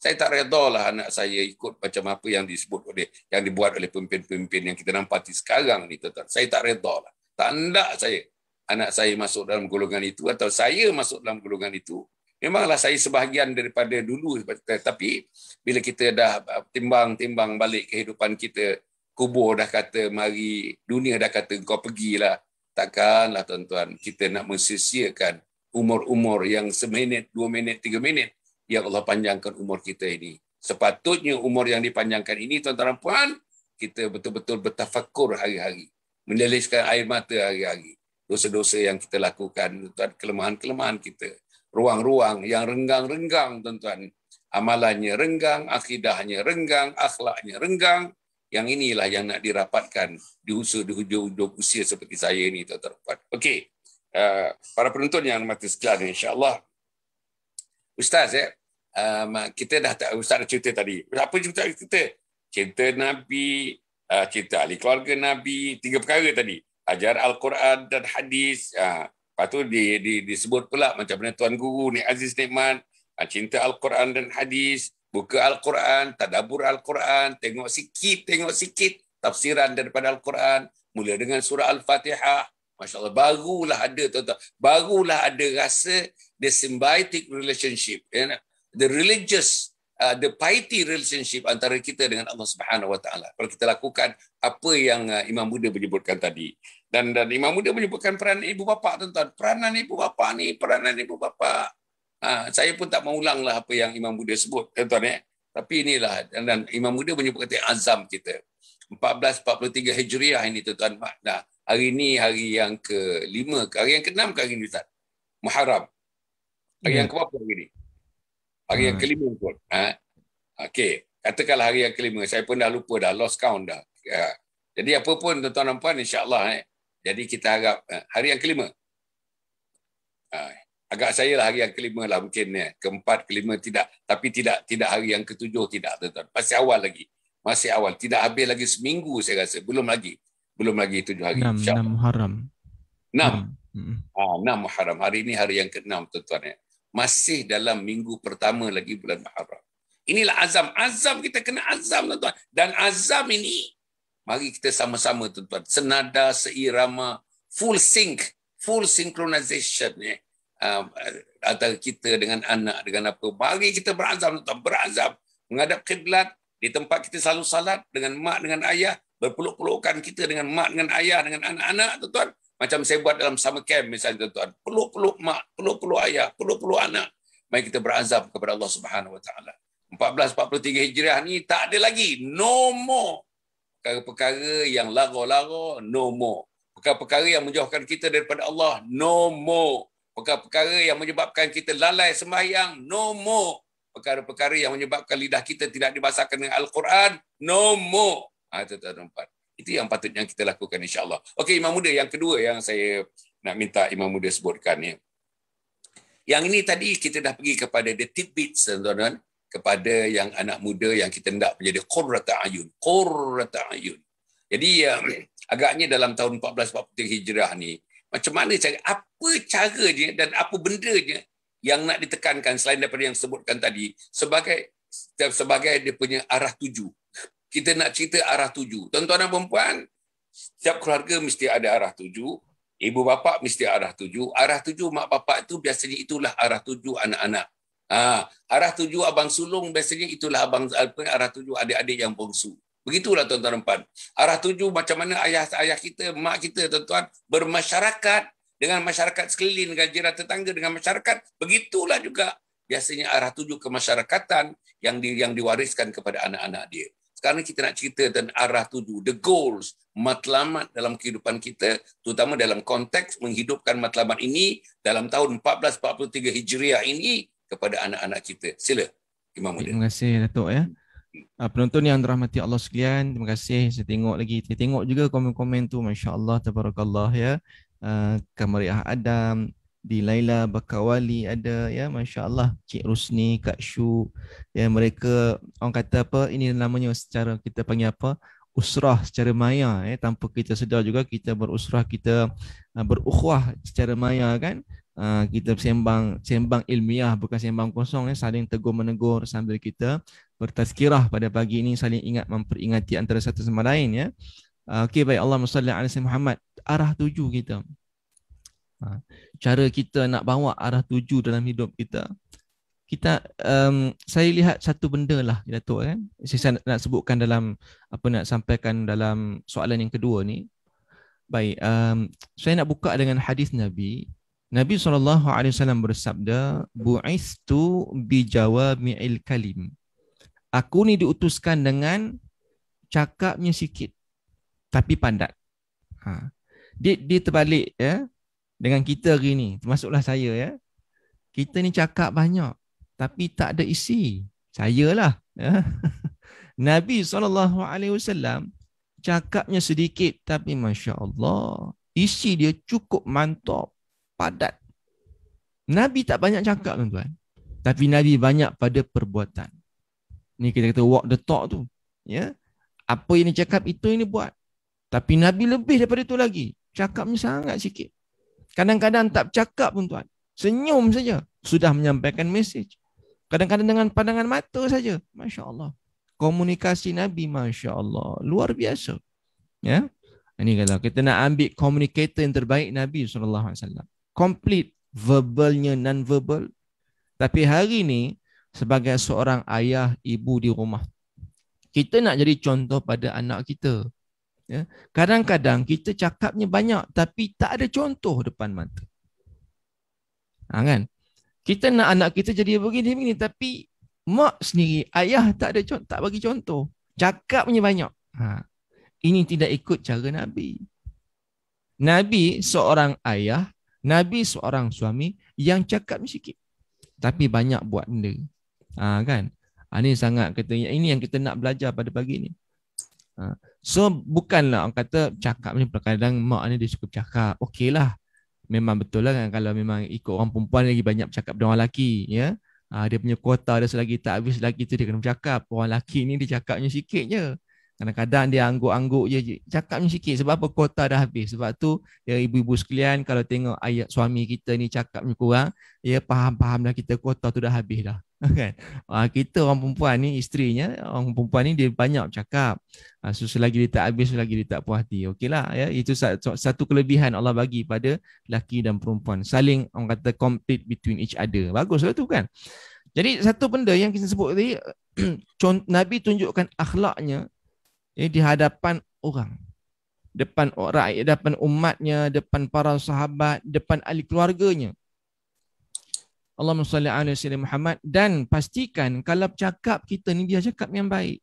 Saya tak redalah anak saya ikut macam apa yang dibuat oleh pemimpin-pemimpin yang kita nampati sekarang ni, tuan-tuan. Saya tak redalah. Tak nak anak saya masuk dalam golongan itu atau saya masuk dalam golongan itu. Memanglah saya sebahagian daripada dulu, tapi bila kita dah timbang balik kehidupan kita, kubur dah kata mari, dunia dah kata kau pergilah. Takkanlah, tuan-tuan, kita nak mensia-siakan umur-umur yang seminit, 2 minit, 3 minit. Ya Allah, panjangkan umur kita ini. Sepatutnya umur yang dipanjangkan ini, tuan-tuan dan puan, kita betul-betul bertafakur hari-hari. Meneleskan air mata hari-hari. Dosa-dosa yang kita lakukan, tuan, kelemahan-kelemahan kita. Ruang-ruang yang renggang-renggang, tuan-tuan. Amalannya renggang, akidahnya renggang, akhlaknya renggang. Yang inilah yang nak dirapatkan di hujung usia seperti saya ini, tuan-tuan dan puan. Okey. Para penonton yang mati sekalian, insya-Allah. Ustaz, kita dah Ustaz dah cerita tadi. Apa cerita kita? Cerita Nabi, cerita ahli keluarga Nabi, 3 perkara tadi. Ajar Al-Quran dan hadis. Lepas tu disebut pula macam mana Tuan Guru Nik Aziz Nikmat, cinta Al-Quran dan hadis, buka Al-Quran, tadabbur Al-Quran, tengok sikit tafsiran daripada Al-Quran, mula dengan surah Al-Fatihah. Masya Allah, barulah ada, tuan-tuan, barulah ada rasa the symbiotic relationship, the religious, the piety relationship antara kita dengan Allah Subhanahu Wa Taala. Kalau kita lakukan apa yang Imam Buddha menyebutkan tadi, dan Imam Buddha menyebutkan peranan ibu bapa, tuan-tuan, peranan ibu bapa. Saya pun tak maulanglah apa yang Imam Buddha sebut, tuan-tuan. Tapi inilah, dan Imam Buddha menyebutkan azam kita. 1443 Hijriah ini, tuan-tuan. Nah, hari ini hari yang ke-5, hari yang ke-6 ke hari ini, Ustaz? Muharram. Hari yang ke-berapa hari ini? Hari yang ke-5 pun. Okey, katakanlah hari yang ke-5. Saya pun dah lupa dah, lost count dah. Jadi apa pun, tuan-tuan dan puan, insya-Allah. Jadi kita harap hari yang ke-5. Agak saya lah hari yang ke-5 lah mungkin. Ke-4, ke-5 tidak. Tapi tidak hari yang ke-7 tidak, tuan-tuan. Masih awal lagi. Masih awal. Tidak habis lagi seminggu saya rasa. Belum lagi 7 hari. 6 Muharram. 6 Muharram. Hari ini hari yang ke-6, tuan-tuan. Masih dalam minggu pertama lagi bulan Muharram. Inilah azam. Azam, kita kena azam, tuan-tuan. Dan azam ini, mari kita sama-sama, tuan-tuan. Senada, seirama, full synchronization. Antara kita dengan anak, dengan apa. Mari kita berazam, tuan-tuan. Berazam. Menghadap kiblat. Di tempat kita selalu salat dengan mak, dengan ayah. Berpeluk-pelukan kita dengan mak, dengan ayah, dengan anak-anak, tuan-tuan. Macam saya buat dalam summer camp misalnya, tuan-tuan. Peluk-peluk mak, peluk-peluk ayah, peluk-peluk anak. Mari kita berazam kepada Allah Subhanahu Wa Taala. 1443 Hijriah ni tak ada lagi. No more. Perkara-perkara yang lara-lara, no more. Perkara-perkara yang menjauhkan kita daripada Allah, no more. Perkara-perkara yang menyebabkan kita lalai sembahyang, no more. Perkara-perkara yang menyebabkan lidah kita tidak dibasahkan dengan Al-Quran, no more. Itu yang patutnya kita lakukan, insya-Allah. Okey, Imam Muda yang kedua yang saya nak minta Imam Muda sebutkan ni. Yang ini tadi kita dah pergi kepada the tidbits, tuan-tuan, kepada yang anak muda yang kita hendak menjadi qurrata ayun. Jadi agaknya dalam tahun 1443 Hijrah ni Macam mana cara, apa caranya dan apa bendanya yang nak ditekankan selain daripada yang sebutkan tadi sebagai dia punya arah tuju. Kita nak cerita arah tuju. Tuan-tuan dan puan-puan, setiap keluarga mesti ada arah tuju. Ibu bapa mesti arah tuju. Arah tuju mak bapak itu biasanya itulah arah tuju anak-anak. Arah tuju abang sulung biasanya itulah arah tuju adik-adik yang bongsu. Begitulah tuan-tuan dan puan. Arah tuju macam mana ayah kita, mak kita tuan-tuan bermasyarakat dengan masyarakat sekeliling, dengan jiran tetangga, dengan masyarakat. Begitulah juga biasanya arah tuju kemasyarakatan yang diwariskan kepada anak-anak dia. Sekarang kita nak cerita tentang arah tuju, the goals, matlamat dalam kehidupan kita, terutama dalam konteks menghidupkan matlamat ini dalam tahun 1443 Hijriah ini kepada anak-anak kita. Sila, Imam Muda. Terima kasih Datuk ya. Penonton yang dirahmati Allah sekalian, terima kasih. Saya tengok juga komen-komen tu, masya-Allah, tabarakallah ya. Kamariah Adam, di Laila Bakawali ada ya, masya-Allah. Cik Rusni, Kak Syu, ya, mereka orang kata apa, ini namanya secara kita panggil apa, usrah secara maya ya, tanpa kita sedar juga kita berusrah, kita berukhuwah secara maya kan. Kita sembang ilmiah, bukan sembang kosong ya, saling tegur menegur sambil kita bertazkirah pada pagi ini, saling ingat memperingati antara satu sama lain ya. Okey, baik, Allahumma salli ala sayyidina Muhammad. Arah tuju kita. Cara kita nak bawa arah tuju dalam hidup kita. Saya lihat satu benda lah Datuk kan. Saya nak sebutkan dalam nak sampaikan dalam soalan yang kedua ni. Baik, saya nak buka dengan hadis Nabi. Nabi SAW bersabda, bu'istu bijawami'il kalim. Aku ni diutuskan dengan cakapnya sikit tapi padat. Dia terbalik ya dengan kita hari ni, termasuklah saya ya. Kita ni cakap banyak tapi tak ada isi. Saya lah ya. Nabi SAW cakapnya sedikit tapi masya-Allah, isi dia cukup mantap, padat. Nabi tak banyak cakap tuan-tuan, tapi Nabi banyak pada perbuatan. Ni kita kata walk the talk tu ya. Apa yang dia cakap itu ini buat. Tapi Nabi lebih daripada itu lagi. Cakapnya sangat sikit. Kadang-kadang tak bercakap pun tuan, senyum saja sudah menyampaikan mesej. Kadang-kadang dengan pandangan mata saja. Masya-Allah. Komunikasi Nabi masya-Allah luar biasa. Ya. Ini kalau kita nak ambil communicator yang terbaik Nabi SAW. Complete verbalnya, non-verbal. Tapi hari ni sebagai seorang ayah, ibu di rumah, kita nak jadi contoh pada anak kita. Ya. Kadang-kadang kita cakapnya banyak tapi tak ada contoh depan mata. Kan? Kita nak anak kita jadi begini tapi mak sendiri, ayah tak ada contoh, tak bagi contoh. Cakapnya banyak. Ini tidak ikut cara Nabi. Nabi seorang ayah, Nabi seorang suami yang cakapnya sikit tapi banyak buat benda. Kan? Ini sangat ini yang kita nak belajar pada pagi ni. So bukanlah orang kata cakap ni, kadang mak ni dia suka cakap. Okeylah. Memang betul lah kan, kalau memang ikut orang perempuan lagi banyak bercakap daripada orang lelaki ya. Dia punya kuota dia selagi tak habis lagi tu dia kena bercakap. Orang lelaki ni dia cakapnya sikit je. Kadang-kadang dia angguk-angguk je, cakapnya sikit. Sebab apa? Kuota dah habis. Sebab tu ya, ibu-ibu sekalian, kalau tengok ayat suami kita ni cakapnya kurang, ya faham-faham dah kita kuota tu dah habis dah. Kan? Kita orang perempuan ni, isterinya, orang perempuan ni dia banyak bercakap. Selagi dia tak habis, selagi dia tak puas hati. Okeylah ya, itu satu kelebihan Allah bagi pada lelaki dan perempuan. Saling orang kata complete between each other. Baguslah tu kan. Jadi satu benda yang kita sebut tadi, Nabi tunjukkan akhlaknya di hadapan orang, depan orang, depan umatnya, depan para sahabat, depan ahli keluarganya. Allahumma salli ala sayyidina Muhammad. Dan pastikan kalau cakap kita ni dia cakap yang baik.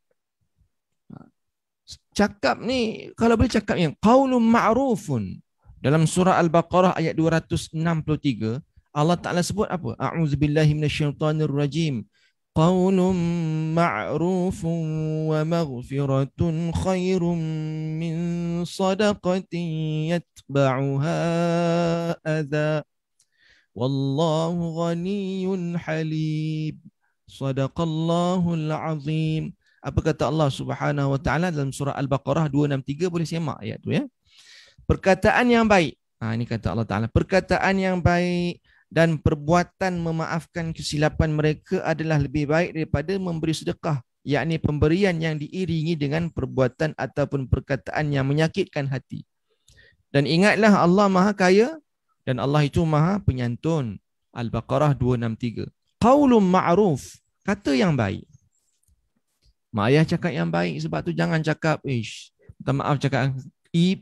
Cakap ni kalau boleh cakap yang qaulun ma'rufun. Dalam surah Al-Baqarah ayat 263 Allah Ta'ala sebut apa? A'udzubillahi minasyaitonir rajim. Qaulun ma'rufun wa maghfiratun khairum min sadaqatin yatba'uha adha. Wallahu ghaniyyun halim. Sadaqallahul azim. Apa kata Allah Subhanahu wa taala dalam surah Al-Baqarah 263, boleh semak ayat tu ya. Perkataan yang baik. Ini kata Allah Ta'ala. Perkataan yang baik dan perbuatan memaafkan kesilapan mereka adalah lebih baik daripada memberi sedekah, yakni pemberian yang diiringi dengan perbuatan ataupun perkataan yang menyakitkan hati. Dan ingatlah Allah Maha Kaya dan Allah itu Maha Penyantun. Al-Baqarah 263. Qaulun ma'ruf, kata yang baik. Mak ayah cakap yang baik, sebab tu jangan cakap minta maaf cakap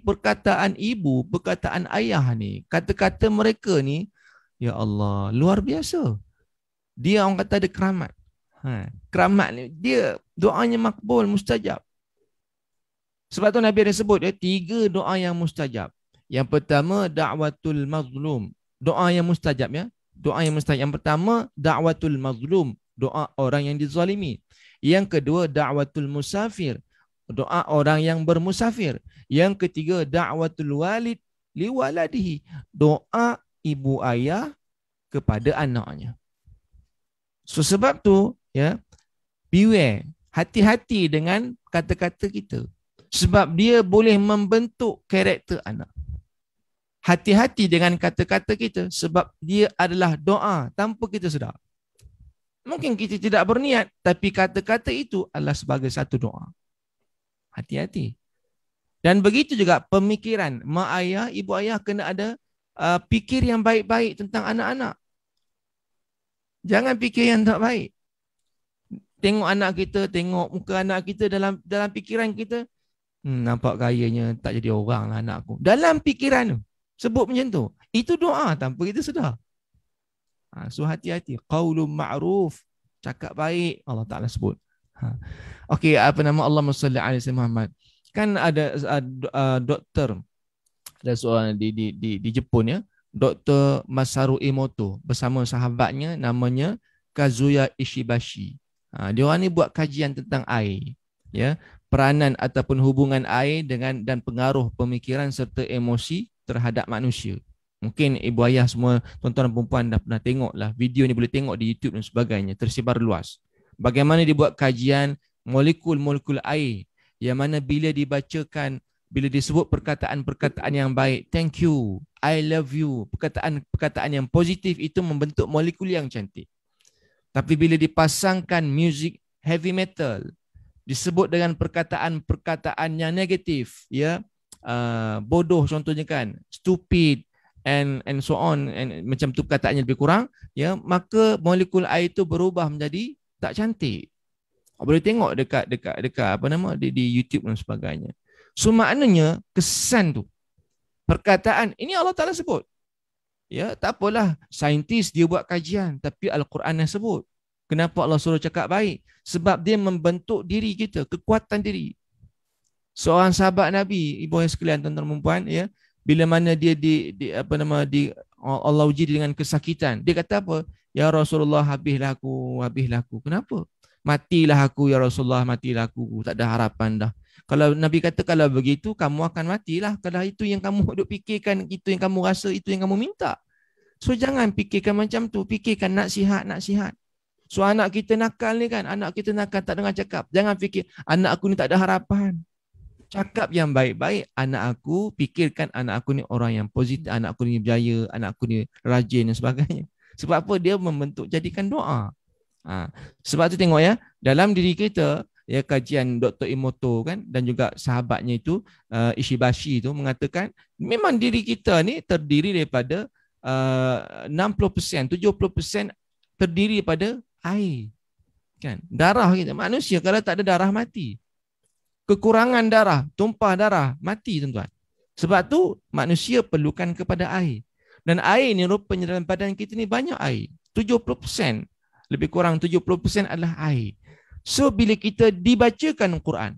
perkataan ibu, perkataan ayah ni, kata-kata mereka ni, ya Allah, luar biasa. Dia orang kata ada keramat. Keramat ni, dia doanya makbul, mustajab. Sebab tu Nabi ada sebut 3 doa yang mustajab. Yang pertama, da'watul mazlum. Doa yang mustajab ya. Doa yang mustajab. Yang pertama, da'watul mazlum. Doa orang yang dizalimi. Yang kedua, da'watul musafir. Doa orang yang bermusafir. Yang ketiga, da'watul walid liwaladihi. Doa ibu ayah kepada anaknya. So sebab tu ya, beware, hati-hati dengan kata-kata kita. Sebab dia boleh membentuk karakter anak. Hati-hati dengan kata-kata kita sebab dia adalah doa tanpa kita sedar. Mungkin kita tidak berniat, tapi kata-kata itu adalah sebagai satu doa. Hati-hati. Dan begitu juga pemikiran. Mak ayah, ibu ayah kena ada fikir yang baik-baik tentang anak-anak. Jangan fikir yang tak baik. Tengok anak kita, tengok muka anak kita, dalam fikiran kita, nampak kayanya tak jadi orang lah anakku. Dalam fikiran tu, sebut macam tu. Itu doa tanpa kita sedar. So hati-hati. Qaulun ma'ruf, cakap baik, Allah Ta'ala sebut. Okey, apa nama, Allahumma salli alaihi Muhammad. Kan ada doktor, ada seorang di Jepun ya, Dr. Masaru Emoto bersama sahabatnya namanya Kazuya Ishibashi. Dia orang ni buat kajian tentang air, ya, peranan ataupun hubungan air dengan dan pengaruh pemikiran serta emosi terhadap manusia. Mungkin ibu ayah semua, tuan-tuan dan perempuan dah pernah tengok lah video ni, boleh tengok di YouTube dan sebagainya, tersebar luas. Bagaimana dia buat kajian molekul-molekul air yang mana bila dibacakan, bila disebut perkataan-perkataan yang baik, thank you, I love you, perkataan-perkataan yang positif itu membentuk molekul yang cantik. Tapi bila dipasangkan music heavy metal, disebut dengan perkataan-perkataan yang negatif, ya, bodoh contohnya kan, stupid and so on, and macam tu perkataannya lebih kurang, ya, maka molekul air itu berubah menjadi tak cantik. Boleh tengok dekat apa nama di YouTube dan sebagainya. So maknanya kesan tu, perkataan ini Allah Ta'ala sebut. Ya, tak apalah saintis dia buat kajian, tapi Al-Quran yang sebut. Kenapa Allah suruh cakap baik? Sebab dia membentuk diri kita, kekuatan diri. Seorang sahabat Nabi, ibu ayah sekalian, tuan-tuan dan perempuan, ya, bila mana dia Allah uji dengan kesakitan, dia kata apa? Ya Rasulullah, habislah aku. Kenapa? Matilah aku ya Rasulullah, matilah aku. Tak ada harapan dah. Kalau Nabi kata kalau begitu kamu akan matilah. Kalau itu yang kamu duk fikirkan, itu yang kamu rasa, itu yang kamu minta. So jangan fikirkan macam tu. Fikirkan nak sihat. So anak kita nakal ni kan, anak kita nakal tak dengar cakap. Jangan fikir anak aku ni tak ada harapan. Cakap yang baik-baik. Anak aku, fikirkan anak aku ni orang yang positif, anak aku ni berjaya, anak aku ni rajin dan sebagainya. Sebab apa? Dia membentuk, jadikan doa. Sebab tu tengok ya, dalam diri kita, ya, kajian Dr. Emoto kan, dan juga sahabatnya itu Ishibashi itu mengatakan memang diri kita ni terdiri daripada 60%, 70% terdiri daripada air. Kan? Darah kita. Manusia kalau tak ada darah mati. Kekurangan darah, tumpah darah, mati tuan-tuan. Sebab tu manusia perlukan kepada air. Dan air ni rupanya dalam badan kita ni banyak air. 70%, lebih kurang 70% adalah air. So bila kita dibacakan Quran,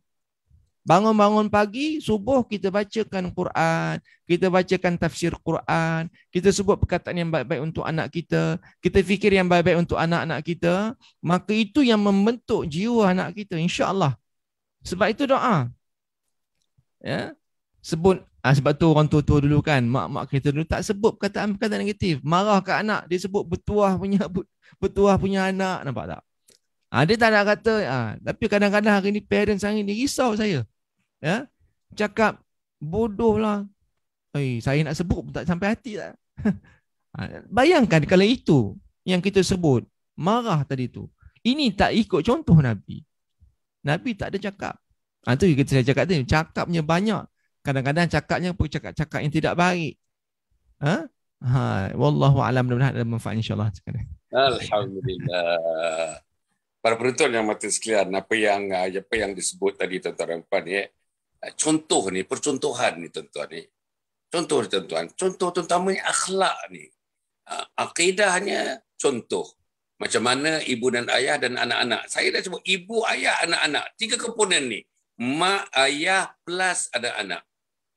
bangun-bangun pagi, subuh kita bacakan Quran, kita bacakan tafsir Quran, kita sebut perkataan yang baik-baik untuk anak kita, kita fikir yang baik-baik untuk anak-anak kita, maka itu yang membentuk jiwa anak kita, insya-Allah. Sebab itu doa. Ya. Sebab tu orang tua-tua dulu kan, mak-mak kita dulu tak sebut perkataan-perkataan negatif. Marah ke anak, dia sebut bertuah punya anak, nampak tak? Dia tak nak kata, tapi kadang-kadang hari ni parents hari ni risau saya. Ya? Cakap bodoh lah. Saya nak sebut pun tak sampai hati tak. Bayangkan kalau itu yang kita sebut, marah tadi tu. Ini tak ikut contoh Nabi. Nabi tak ada cakap. Itu kita saya cakap tadi, cakapnya banyak. Kadang-kadang cakapnya pun cakap-cakap yang tidak baik. Wallahu a'lam, mudah-mudahan ada manfaat insya-Allah. Alhamdulillah. Para penonton yang mati sekalian, apa yang disebut tadi tuan-tuan dan puan ni, contoh ni, percontohan ni tuan-tuan ni. Contoh tuan-tuan, contoh terutamanya akhlak ni. Akidahnya contoh. Macam mana ibu dan ayah dan anak-anak. Saya dah sebut ibu, ayah, anak-anak. 3 komponen ni. Mak, ayah plus ada anak.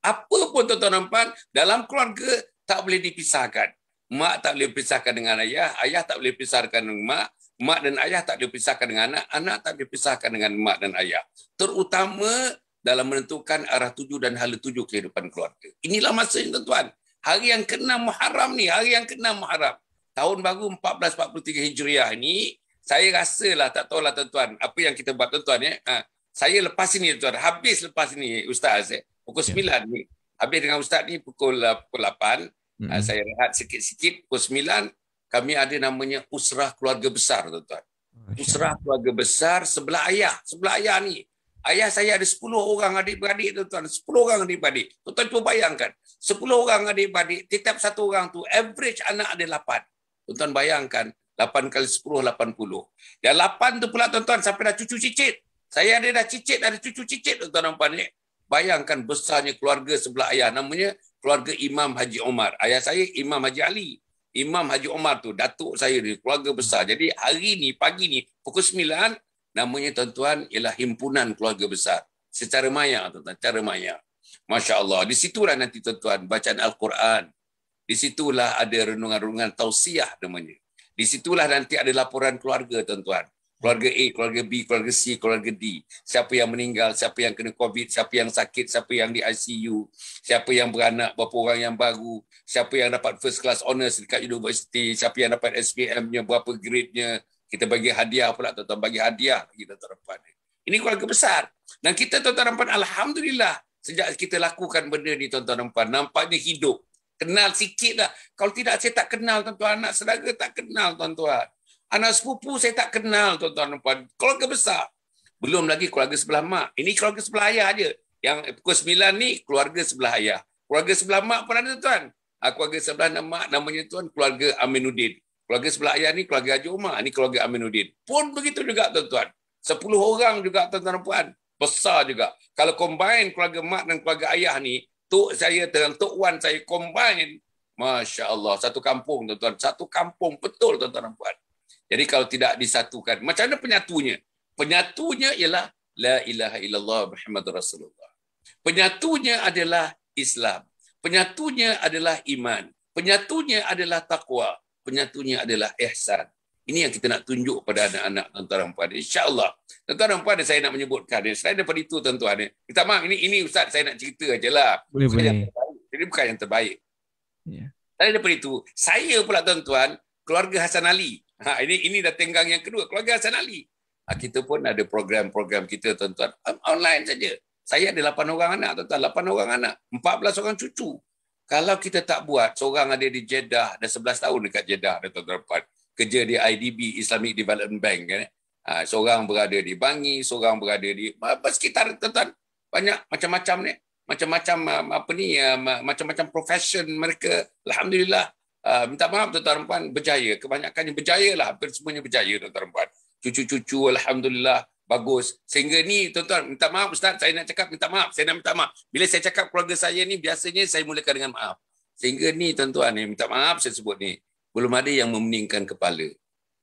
Apa pun tuan-tuan dan puan, dalam keluarga tak boleh dipisahkan. Mak tak boleh dipisahkan dengan ayah, ayah tak boleh dipisahkan dengan mak dan ayah tak boleh dipisahkan dengan anak, anak tak boleh dipisahkan dengan mak dan ayah. Terutama dalam menentukan arah tuju dan hala tuju kehidupan keluarga. Inilah masanya tuan-tuan. Hari yang ke-6 Muharram ni, hari yang ke-6 Muharram. Tahun baru 1443 Hijriah ni, saya rasalah, tak tahulah tuan-tuan, apa yang kita buat tuan-tuan ya. Saya lepas ini tuan, habis lepas ini Ustaz, pukul 9 ni. Habis dengan Ustaz ni pukul 8. Saya rehat sikit-sikit, pukul 9 kami ada namanya usrah keluarga besar tuan-tuan. Usrah keluarga besar sebelah ayah ni. Ayah saya ada 10 orang adik-beradik tuan-tuan. 10 orang adik-beradik. Tuan-tuan cuba bayangkan. 10 orang adik-beradik. Setiap satu orang tu average anak ada 8. Tuan-tuan bayangkan. 8 kali 10, 80. Dan 8 tu pula tuan-tuan sampai dah cucu cicit. Saya ada dah cicit, ada cucu cicit tuan-tuan nampak ni. Bayangkan besarnya keluarga sebelah ayah. Namanya keluarga Imam Haji Omar. Ayah saya Imam Haji Ali. Imam Haji Omar tu, datuk saya ni, keluarga besar. Jadi hari ni, pagi ni, pukul 9, namanya tuan-tuan ialah himpunan keluarga besar. Secara maya tuan-tuan, secara maya. Masya Allah. Di situlah nanti tuan-tuan bacaan Al-Quran. Di situlah ada renungan-renungan tausiah namanya. Di situlah nanti ada laporan keluarga tuan-tuan. Keluarga A, keluarga B, keluarga C, keluarga D. Siapa yang meninggal, siapa yang kena COVID, siapa yang sakit, siapa yang di ICU, siapa yang beranak, berapa orang yang baru, siapa yang dapat first class honours dekat universiti, siapa yang dapat SPM-nya, berapa grade-nya. Kita bagi hadiah pula tuan-tuan, bagi hadiah kita tuan-tuan. Ini keluarga besar. Dan kita tuan-tuan, alhamdulillah, sejak kita lakukan benda ni tuan-tuan, nampaknya hidup. Kenal sikit dah. Kalau tidak saya tak kenal tuan-tuan, anak saudara tak kenal tuan-tuan. Anak sepupu saya tak kenal tuan-tuan dan puan. Keluarga besar. Belum lagi keluarga sebelah mak. Ini keluarga sebelah ayah aja. Yang pukul 9 ni keluarga sebelah ayah. Keluarga sebelah mak pun ada tuan. Keluarga sebelah mak namanya tuan keluarga Aminuddin. Keluarga sebelah ayah ni keluarga Haji Umar. Ini keluarga Aminuddin. Pun begitu juga tuan-tuan. 10 orang juga tuan-tuan dan puan. Besar juga. Kalau combine keluarga mak dan keluarga ayah ni, Tok saya dengan Tok Wan saya combine. Masya Allah. Satu kampung tuan-tuan. Satu kampung betul tuan-tuan dan puan. Jadi kalau tidak disatukan, macam mana penyatunya? Penyatunya ialah La ilaha illallah Muhammadur Rasulullah. Penyatunya adalah Islam. Penyatunya adalah iman. Penyatunya adalah taqwa. Penyatunya adalah ihsan. Ini yang kita nak tunjuk pada anak-anak tuan-tuan dan puan. InsyaAllah. Tuan-tuan dan puan saya nak menyebutkan. Selain daripada itu tuan-tuan. Minta maaf, ini Ustaz saya nak cerita je lah. Boleh. Jadi bukan yang terbaik. Yeah. Selain daripada itu, saya pula tuan-tuan, keluarga Hasan Ali. Ini dah tenggang yang kedua, keluarga Hasan Ali. Kita pun ada program-program kita tuan-tuan, online saja. Saya ada 8 orang anak tuan-tuan, 8 orang anak, 14 orang cucu. Kalau kita tak buat, seorang ada di Jeddah, dah 11 tahun dekat Jeddah tuan-tuan. Kerja di IDB, Islamic Development Bank. Seorang berada di Bangi, seorang berada di sekitar tuan-tuan. Banyak macam-macam ni. Macam-macam macam-macam profession mereka. Alhamdulillah. Minta maaf tuan-tuan puan, berjaya. Kebanyakannya berjaya lah. Hampir semuanya berjaya tuan-tuan puan. Cucu-cucu alhamdulillah bagus. Sehingga ni tuan-tuan, minta maaf Ustaz, saya nak cakap minta maaf. Saya nak minta maaf. Bila saya cakap keluarga saya ni, biasanya saya mulakan dengan maaf. Sehingga ni tuan-tuan, minta maaf saya sebut ni. Belum ada yang memeningkan kepala.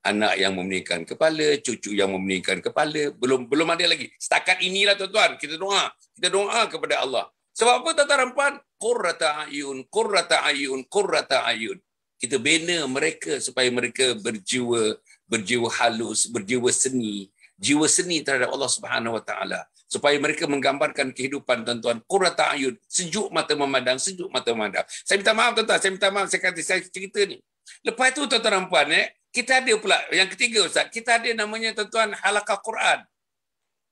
Anak yang memeningkan kepala, cucu yang memeningkan kepala. Belum ada lagi. Setakat inilah tuan-tuan, kita doa. Kita doa kepada Allah. Sebab apa tuan-tuan puan? Qurrata ayun, qurrata ayun, qurrata ayun. Kita bina mereka supaya mereka berjiwa halus, berjiwa seni, jiwa seni terhadap Allah Subhanahu Wa Taala, supaya mereka menggambarkan kehidupan tuan-tuan. Qurrata ayun, sejuk mata memandang, sejuk mata memandang. Saya minta maaf tuan-tuan, saya minta maaf saya kata saya cerita ni. Lepas itu tuan-tuan dan puan, kita ada pula yang ketiga Ustaz, kita ada namanya tuan-tuan halaqah Quran.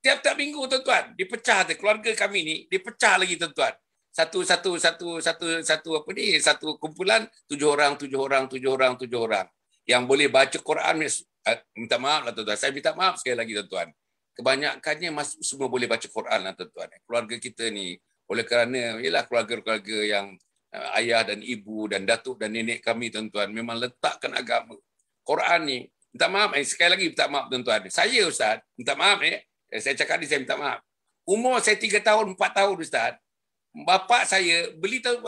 Tiap-tiap minggu tuan-tuan, dipecah keluarga kami ni, dipecah lagi tuan-tuan. Satu apa ni? Satu kumpulan 7 orang. Yang boleh baca Quran, minta maaf lah tuan-tuan. Saya minta maaf sekali lagi tuan-tuan. Kebanyakannya semua boleh baca Quran lah tuan-tuan. Keluarga kita ni, oleh kerana ialah keluarga-keluarga yang ayah dan ibu dan datuk dan nenek kami tuan-tuan memang letakkan agama. Quran ni, minta maaf, sekali lagi minta maaf tuan-tuan. Saya Ustaz, minta maaf saya cakap ni saya minta maaf. Umur saya 3 tahun, 4 tahun Ustaz. Bapa saya beli tahu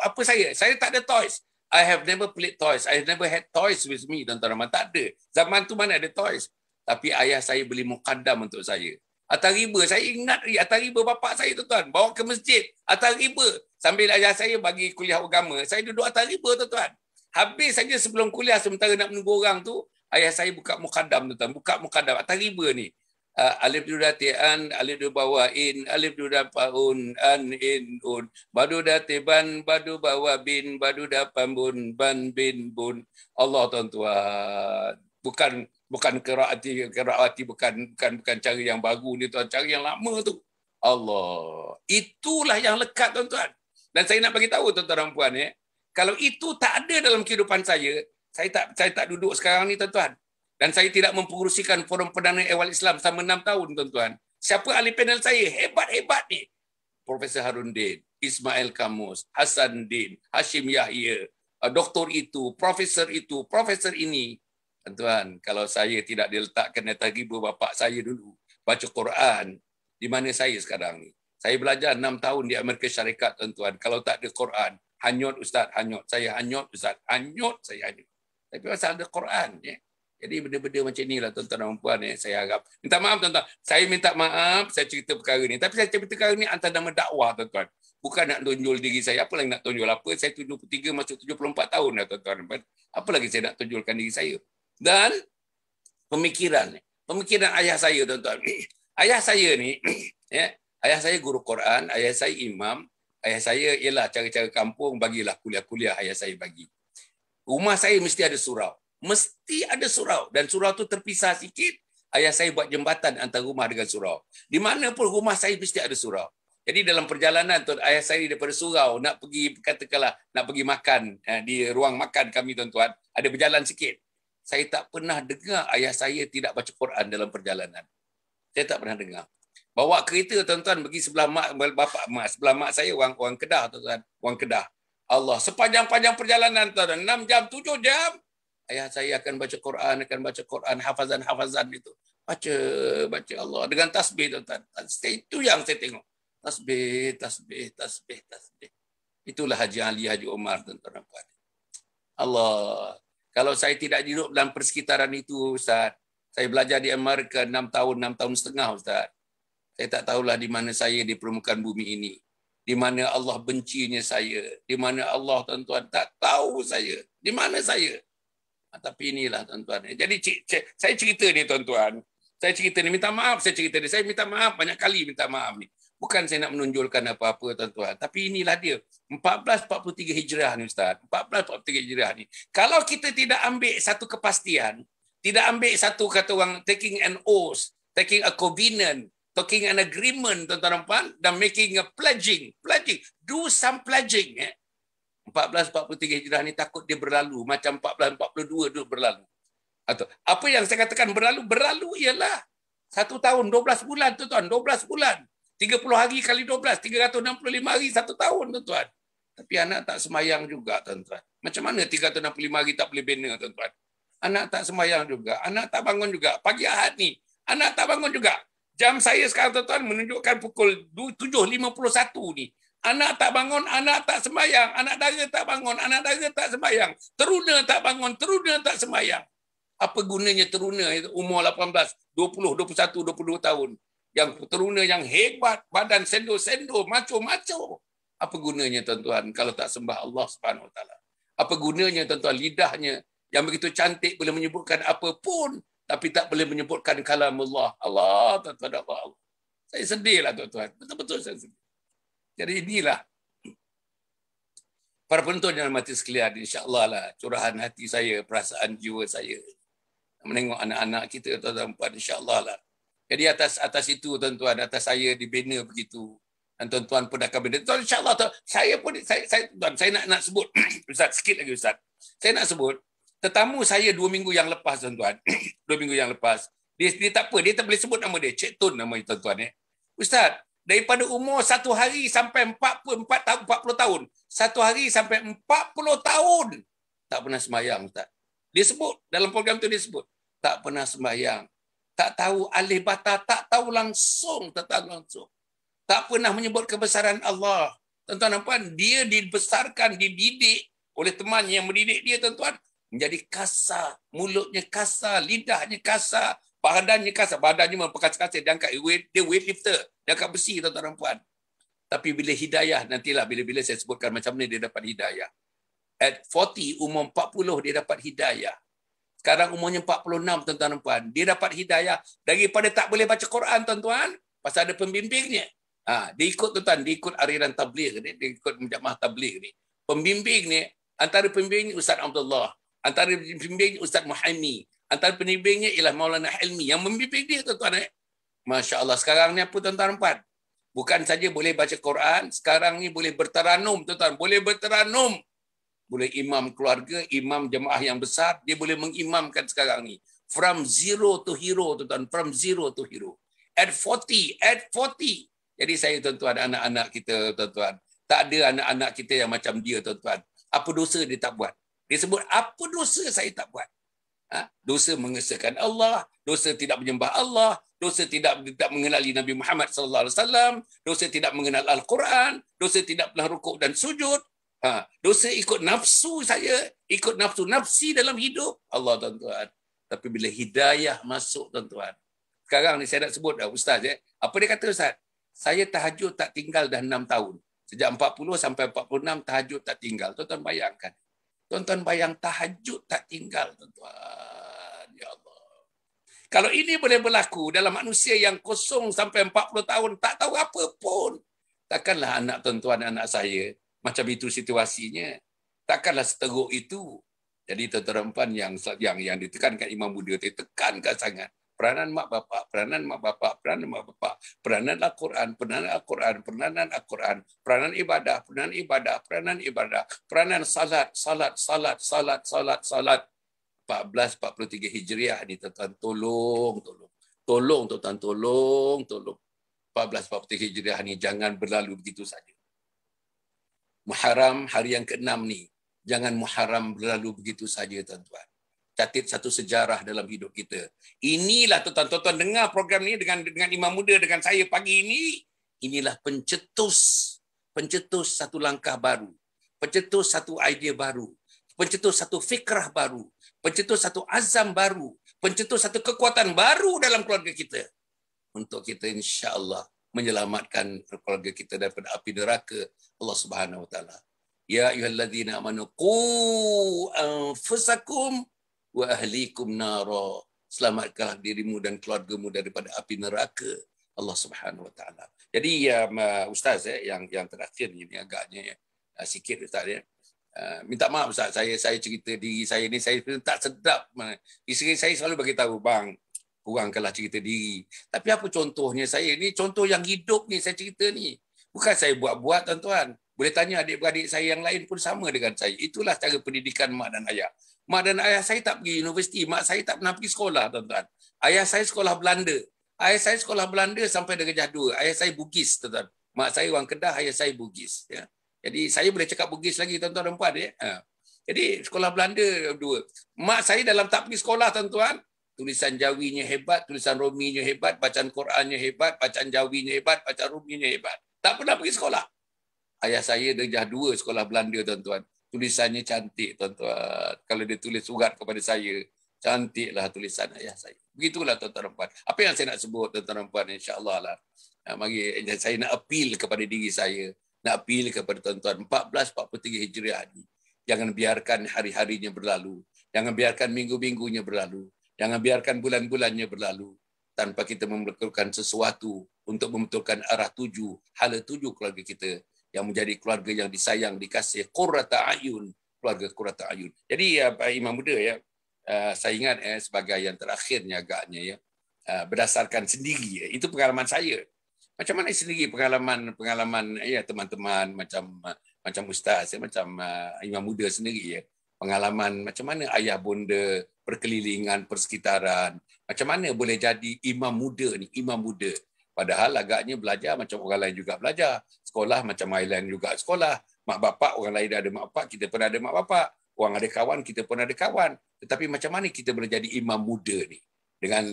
apa saya tak ada toys. I have never played toys. I have never had toys with me, tuan-tuan. Tak ada. Zaman tu mana ada toys. Tapi ayah saya beli muqaddam untuk saya. Atar riba, saya ingat atar riba bapa saya, tuan-tuan. Bawa ke masjid, atar riba. Sambil ayah saya bagi kuliah agama, saya duduk atar riba, tuan-tuan. Habis saja sebelum kuliah, sementara nak menunggu orang tu, ayah saya buka muqaddam, tuan-tuan. Buka muqaddam, atar riba ni. Alif dudati an, alif du bawa in, alif duda paun, an in un, badu dati ban, badu bawa bin, badu da pambun, ban bin bun. Allah tuan-tuan. Bukan qiraati bukan cara yang baru ni tuan, cara yang lama tu. Allah. Itulah yang lekat tuan-tuan. Dan saya nak bagi tahu tuan-tuan dan puan kalau itu tak ada dalam kehidupan saya tak duduk sekarang ni tuan-tuan. Dan saya tidak mempengerusikan Forum Perdana Ehwal Islam selama 6 tahun, tuan-tuan. Siapa ahli panel saya? Hebat-hebat ni. Profesor Harun Din, Ismail Kamus, Hasan Din, Hashim Yahya, doktor itu, profesor ini. Tuan-tuan, kalau saya tidak diletakkan atas riba bapa saya dulu, baca Quran, di mana saya sekarang ni? Saya belajar 6 tahun di Amerika Syarikat, tuan-tuan. Kalau tak ada Quran, hanyut Ustaz, hanyut. Saya hanyut Ustaz, hanyut saya hanyut. Tapi pasal ada Quran, Jadi benda-benda macam inilah tuan-tuan dan puan saya harap. Minta maaf tuan-tuan. Saya minta maaf saya cerita perkara ni. Tapi saya cerita perkara ni atas nama dakwah tuan-tuan. Bukan nak tunjul diri saya. Apa lagi nak tunjul apa? Saya 73 masuk 74 tahun dah tuan-tuan. Apa lagi saya nak tunjulkan diri saya? Dan pemikiran ayah saya tuan-tuan. Ayah saya ni ayah saya guru Quran, ayah saya imam, ayah saya ialah cara-cara kampung bagilah kuliah-kuliah ayah saya bagi. Rumah saya mesti ada surau. Mesti ada surau. Dan surau tu terpisah sikit. Ayah saya buat jembatan antara rumah dengan surau. Di mana pun rumah saya mesti ada surau. Jadi dalam perjalanan tu ayah saya daripada surau nak pergi, katakanlah nak pergi makan di ruang makan kami tuan-tuan, ada berjalan sikit. Saya tak pernah dengar ayah saya tidak baca Quran dalam perjalanan. Saya tak pernah dengar. Bawa kereta tuan-tuan pergi sebelah sebelah mak saya orang Kedah tuan-tuan, orang Kedah. Allah, sepanjang-panjang perjalanan tuan-tuan, 6 jam, 7 jam. Ayah saya akan baca Quran, hafazan itu. Baca Allah dengan tasbih tuan-tuan. Itu yang saya tengok. Tasbih. Itulah Haji Ali, Haji Omar tuan-tuan. Allah. Kalau saya tidak duduk dalam persekitaran itu Ustaz, saya belajar di Amerika 6 tahun setengah Ustaz. Saya tak tahulah di mana saya di permukaan bumi ini. Di mana Allah bencinya saya. Di mana Allah tuan-tuan tak tahu saya. Di mana saya. Tapi inilah tuan-tuan. Jadi saya cerita ni tuan-tuan. Saya cerita ni, minta maaf saya cerita ni. Saya minta maaf, banyak kali minta maaf ni. Bukan saya nak menonjolkan apa-apa tuan-tuan. Tapi inilah dia. 1443 Hijrah ni Ustaz. 1443 Hijrah ni. Kalau kita tidak ambil satu kepastian, tidak ambil satu kata orang, taking an oath, taking a covenant, taking an agreement tuan-tuan dan making a pledging. Do some pledging. 1443 Hijrah ni takut dia berlalu macam 1442 dulu berlalu. Atau apa yang saya katakan berlalu ialah 1 tahun 12 bulan tuan-tuan, 12 bulan. 30 hari kali 12, 365 hari 1 tahun tuan-tuan. Tapi anak tak semayang juga tuan-tuan. Macam mana 365 hari tak boleh bina tuan-tuan? Anak tak semayang juga, anak tak bangun juga. Pagi Ahad ni, anak tak bangun juga. Jam saya sekarang tuan-tuan menunjukkan pukul 7.51 ni. Anak tak bangun, anak tak sembahyang. Anak dara tak bangun, anak dara tak sembahyang. Teruna tak bangun, teruna tak sembahyang. Apa gunanya teruna umur 18, 20, 21, 22 tahun. Yang teruna yang hebat, badan sendo-sendo, maco-maco. Apa gunanya tuan-tuan kalau tak sembah Allah Subhanahu Wa Taala? Apa gunanya tuan-tuan lidahnya yang begitu cantik boleh menyebutkan apa pun tapi tak boleh menyebutkan kalamullah. Allah, tuan-tuan, Allah. Saya sedihlah tuan-tuan. Betul-betul saya sedih. Jadi inilah para penonton yang mati sekalian, insya-Allah lah curahan hati saya, perasaan jiwa saya menengok anak-anak kita tuan-tuan, insya-Allah lah. Jadi atas itu tuan-tuan, atas saya dibina begitu. Dan tuan-tuan pun akan benda. Tuan, insyaAllah, saya pun, tuan, saya nak sebut, Ustaz, sikit lagi Ustaz. Saya nak sebut, tetamu saya 2 minggu yang lepas, tuan-tuan. 2 minggu yang lepas. Dia tak apa, dia tak boleh sebut nama dia. Cik Tun nama dia, tuan-tuan. Ustaz, daripada umur 1 hari sampai 40 tahun. 1 hari sampai 40 tahun. Tak pernah sembahyang, Ustaz. Dia sebut, dalam program tu dia sebut. Tak pernah sembahyang. Tak tahu alif bata, tak tahu langsung. Tak pernah menyebut kebesaran Allah. Tuan-tuan dan puan, dia dibesarkan, dididik oleh teman yang mendidik dia, tuan-tuan. Menjadi kasar, mulutnya kasar, lidahnya kasar, badannya kasar. Badannya memperkasar-kasar, dia angkat dia weightlifter, dia angkat besi, tuan-tuan dan puan. Tapi bila hidayah, nantilah bila-bila saya sebutkan macam mana dia dapat hidayah. At 40, umur 40, dia dapat hidayah. Sekarang umurnya 46, tuan-tuan dan puan. Dia dapat hidayah daripada tak boleh baca Quran, tuan-tuan, pasal ada pembimbingnya. Dia ikut, tuan-tuan, dia ikut aliran tabligh ni, dia ikut jemaah tabligh ni. Pembimbing ni, antara pembimbing Ustaz Abdullah, antara pembimbing Ustaz Muhaimi, antara pembimbingnya ialah Maulana Hilmi yang membimbing dia, tuan-tuan. Masya Allah, sekarang ni apa, tuan-tuan dan puan? Bukan saja boleh baca Quran, sekarang ni boleh berteranum, tuan-tuan, boleh berteranum. Boleh imam keluarga, imam jemaah yang besar, dia boleh mengimamkan sekarang ni. From zero to hero, tuan-tuan, from zero to hero. At 40. Jadi saya, tuan-tuan, anak-anak kita, tuan-tuan, tak ada anak-anak kita yang macam dia, tuan-tuan. Apa dosa dia tak buat? Dia sebut, apa dosa saya tak buat? Dosa mengesahkan Allah, dosa tidak menyembah Allah, dosa tidak mengenali Nabi Muhammad SAW, dosa tidak mengenal Al-Quran, dosa tidak pernah rukuk dan sujud, dosa ikut nafsu saya, ikut nafsu-nafsi dalam hidup. Allah, tuan-tuan. Tapi bila hidayah masuk, tuan-tuan. Sekarang ni saya nak sebut dah, Ustaz. Apa dia kata, Ustaz? Saya tahajud tak tinggal dah 6 tahun. Sejak 40 sampai 46 tahajud tak tinggal. Tuan-tuan bayangkan. Tuan-tuan bayang tahajud tak tinggal, tuan-tuan. Ya Allah. Kalau ini boleh berlaku dalam manusia yang kosong sampai 40 tahun, tak tahu apa pun. Takkanlah anak tuan-tuan, anak saya, macam itu situasinya. Takkanlah seteruk itu. Jadi tuan-tuan yang ditekankan Imam Buddha, ditekankan sangat. Peranan mak bapak, peranan Al-Quran, peranan Al-Quran, peranan ibadah, peranan salat. 1443 Hijriah ni, tuan-tuan, tolong. 1443 Hijriah ni jangan berlalu begitu saja. Muharram hari yang ke-6 ni, jangan Muharram berlalu begitu saja, tuan-tuan. Catat satu sejarah dalam hidup kita. Inilah, tuan-tuan, dengar program ni dengan Imam Muda, dengan saya pagi ini. Inilah pencetus satu langkah baru. Pencetus satu idea baru. Pencetus satu fikrah baru. Pencetus satu azam baru. Pencetus satu kekuatan baru dalam keluarga kita. Untuk kita insya-Allah menyelamatkan keluarga kita daripada api neraka Allah Subhanahu Wa Taala. Ya ayyuhallazina amanu qu anfusakum wa ahlikum nara. Selamatkanlah dirimu dan keluargamu daripada api neraka Allah Subhanahu Wa Taala. Jadi Ustaz yang terakhir ni agaknya sikit Ustaz ya. Minta maaf Ustaz, saya cerita diri saya ni saya tak sedap. Isteri saya selalu bagi tahu, bang, kurangkanlah cerita diri. Tapi apa contohnya saya ni, contoh yang hidup ni saya cerita ni. Bukan saya buat-buat, tuan-tuan. Boleh tanya adik-beradik saya yang lain pun sama dengan saya. Itulah cara pendidikan mak dan ayah. Mak dan ayah saya tak pergi universiti. Mak saya tak pernah pergi sekolah, tuan-tuan. Ayah saya sekolah Belanda. Ayah saya sekolah Belanda sampai darjah 2. Ayah saya Bugis, tuan-tuan. Mak saya orang Kedah, ayah saya Bugis. Ya. Jadi saya boleh cakap Bugis lagi, tuan-tuan dan puan. Ya. Jadi sekolah Belanda 2. Mak saya dalam tak pergi sekolah, tuan-tuan. Tulisan Jawinya hebat, tulisan Rominya hebat, bacaan Qurannya hebat, bacaan Jawinya hebat, bacaan Rominya hebat. Tak pernah pergi sekolah. Ayah saya darjah 2 sekolah Belanda, tuan-tuan. Tulisannya cantik, tuan-tuan. Kalau dia tulis surat kepada saya, cantiklah tulisan ayah saya. Begitulah, tuan-tuan dan puan. Apa yang saya nak sebut, tuan-tuan dan puan, insya-Allah lah. Mari saya nak appeal kepada diri saya, nak appeal kepada tuan-tuan 1443 Hijriah ni. Jangan biarkan hari-harinya berlalu. Jangan biarkan minggu-minggunya berlalu. Jangan biarkan bulan-bulannya berlalu tanpa kita melakukan sesuatu untuk membetulkan arah tuju, hala tuju keluarga kita yang menjadi keluarga yang disayang, dikasih, qurrata ayun, keluarga qurrata ayun. Jadi Imam Muda ya, saya ingat sebagai yang terakhirnya agaknya ya, berdasarkan sendiri ya, itu pengalaman saya. Macam mana sendiri pengalaman ya teman-teman macam ustaz ya, macam imam muda sendiri ya. Pengalaman macam mana ayah bonda, perkelilingan, persekitaran. Macam mana boleh jadi imam muda ni, imam muda. Padahal agaknya belajar macam orang lain juga belajar. Sekolah macam orang lain juga sekolah. Mak bapak orang lain ada mak bapak, kita pun ada mak bapak. Orang ada kawan, kita pun ada kawan. Tetapi macam mana kita boleh jadi imam muda ni? Dengan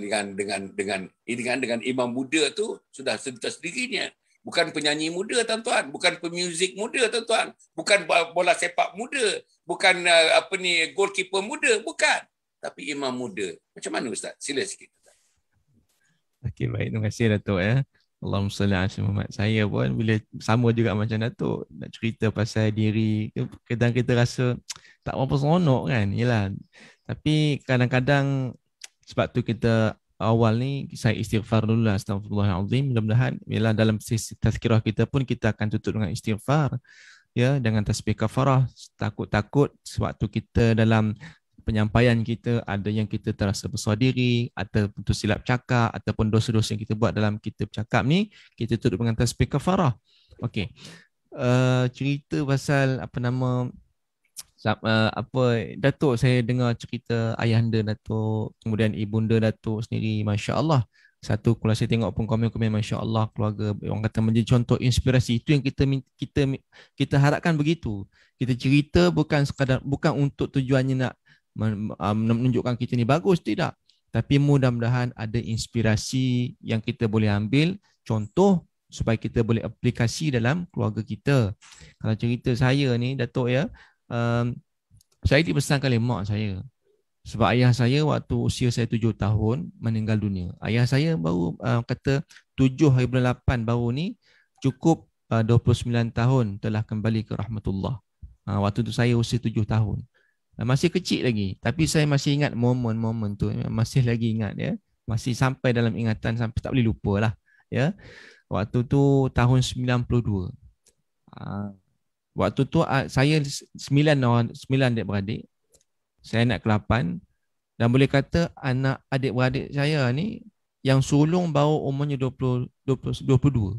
imam muda tu sudah sendirinya. Bukan penyanyi muda tuan-tuan, bukan pemuzik muda tuan-tuan, bukan bola sepak muda, bukan goalkeeper muda, bukan. Tapi imam muda. Macam mana ustaz? Sila sikit. Okey, baik, terima kasih Datuk ya. Allahumma salli ala Muhammad. Saya pun bila sama juga macam Datuk nak cerita pasal diri, kadang kita rasa tak berapa seronok kan. Yalah. Tapi kadang-kadang sebab tu kita awal ni saya istighfar dulu lah, astagfirullahalazim. Mudah-mudahan bila dalam sesi tazkirah kita pun kita akan tutup dengan istighfar ya, dengan tasbih kafarah. Takut-takut sewaktu kita dalam penyampaian kita ada yang kita terasa besar diri ataupun silap cakap ataupun dosa-dosa yang kita buat dalam kita bercakap ni, kita tutup dengan tasbih kafarah. Okey. Cerita pasal Datuk, saya dengar cerita ayahanda Datuk, kemudian ibunda Datuk sendiri, masya-Allah. Satu kalau saya tengok pun komen-komen masya-Allah, keluarga orang kata menjadi contoh inspirasi. Itu yang kita harapkan begitu. Kita cerita bukan untuk tujuannya nak menunjukkan kita ni bagus, tidak. Tapi mudah-mudahan ada inspirasi yang kita boleh ambil contoh supaya kita boleh aplikasi dalam keluarga kita. Kalau cerita saya ni Datuk ya, saya dibesarkan oleh mak saya. Sebab ayah saya waktu usia saya 7 tahun meninggal dunia. Ayah saya baru kata 7 hari bulan 8 baru ni cukup 29 tahun telah kembali ke rahmatullah. Waktu tu saya usia 7 tahun. Masih kecil lagi, tapi saya masih ingat momen-momen tu, masih lagi ingat ya. Masih sampai dalam ingatan, sampai tak boleh lupa lah ya. Waktu tu tahun 92. Waktu tu saya 9 adik-beradik. Saya anak ke-8 dan boleh kata anak adik-beradik saya ni yang sulung baru umurnya 22.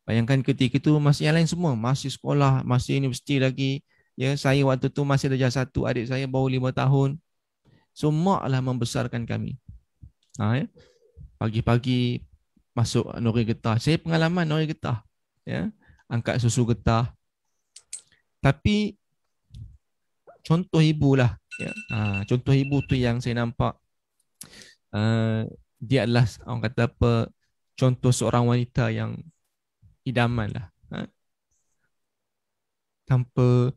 Bayangkan ketika itu masih yang lain semua masih sekolah, masih universiti lagi. Ya, saya waktu tu masih darjah 1, adik saya baru 5 tahun. So mak lah membesarkan kami. Ya. Pagi-pagi masuk nori getah. Saya pengalaman nori getah. Ya, angkat susu getah. Tapi contoh ibu lah ya. Contoh ibu tu yang saya nampak dia adalah orang kata contoh seorang wanita yang idaman lah. Tanpa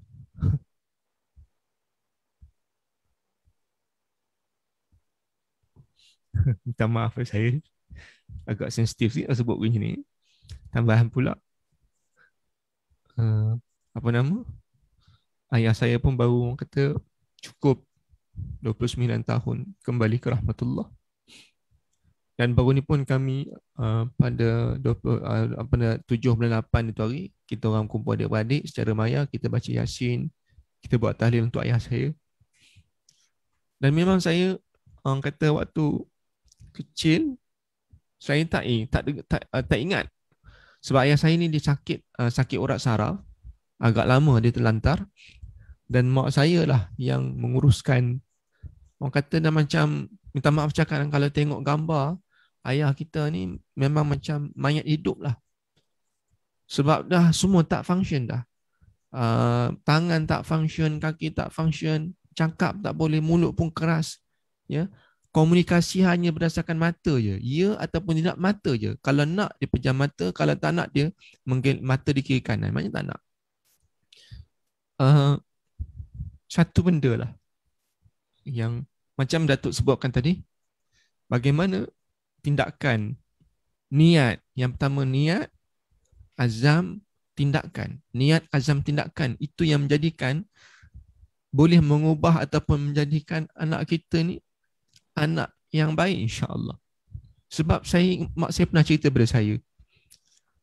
minta maaf saya agak sensitif sikit sebut begini ni. Tambahan pula ayah saya pun baru kata cukup 29 tahun kembali ke rahmatullah. Dan baru ni pun kami pada 7 bulan 8 itu hari kita orang kumpul adik-beradik secara maya, kita baca Yasin, kita buat tahlil untuk ayah saya. Dan memang saya orang kata waktu kecil saya tak ingat sebab ayah saya ni dia sakit urat saraf. Agak lama dia terlantar dan mak saya lah yang menguruskan. Orang kata dah macam, minta maaf cakap, kalau tengok gambar ayah kita ni memang macam mayat hidup lah. Sebab dah semua tak function dah. Tangan tak function, kaki tak function, cakap tak boleh, mulut pun keras. Ya, komunikasi hanya berdasarkan mata je. Ya ataupun tidak, mata je. Kalau nak dia pejam mata, kalau tak nak dia mata di kiri kanan. Maknanya tak nak. Satu benda lah yang macam Datuk sebutkan tadi, bagaimana tindakan, niat. Yang pertama niat, azam, tindakan. Niat, azam, tindakan itu yang menjadikan boleh mengubah ataupun menjadikan anak kita ni anak yang baik, insya-Allah. Sebab mak saya pernah cerita pada saya,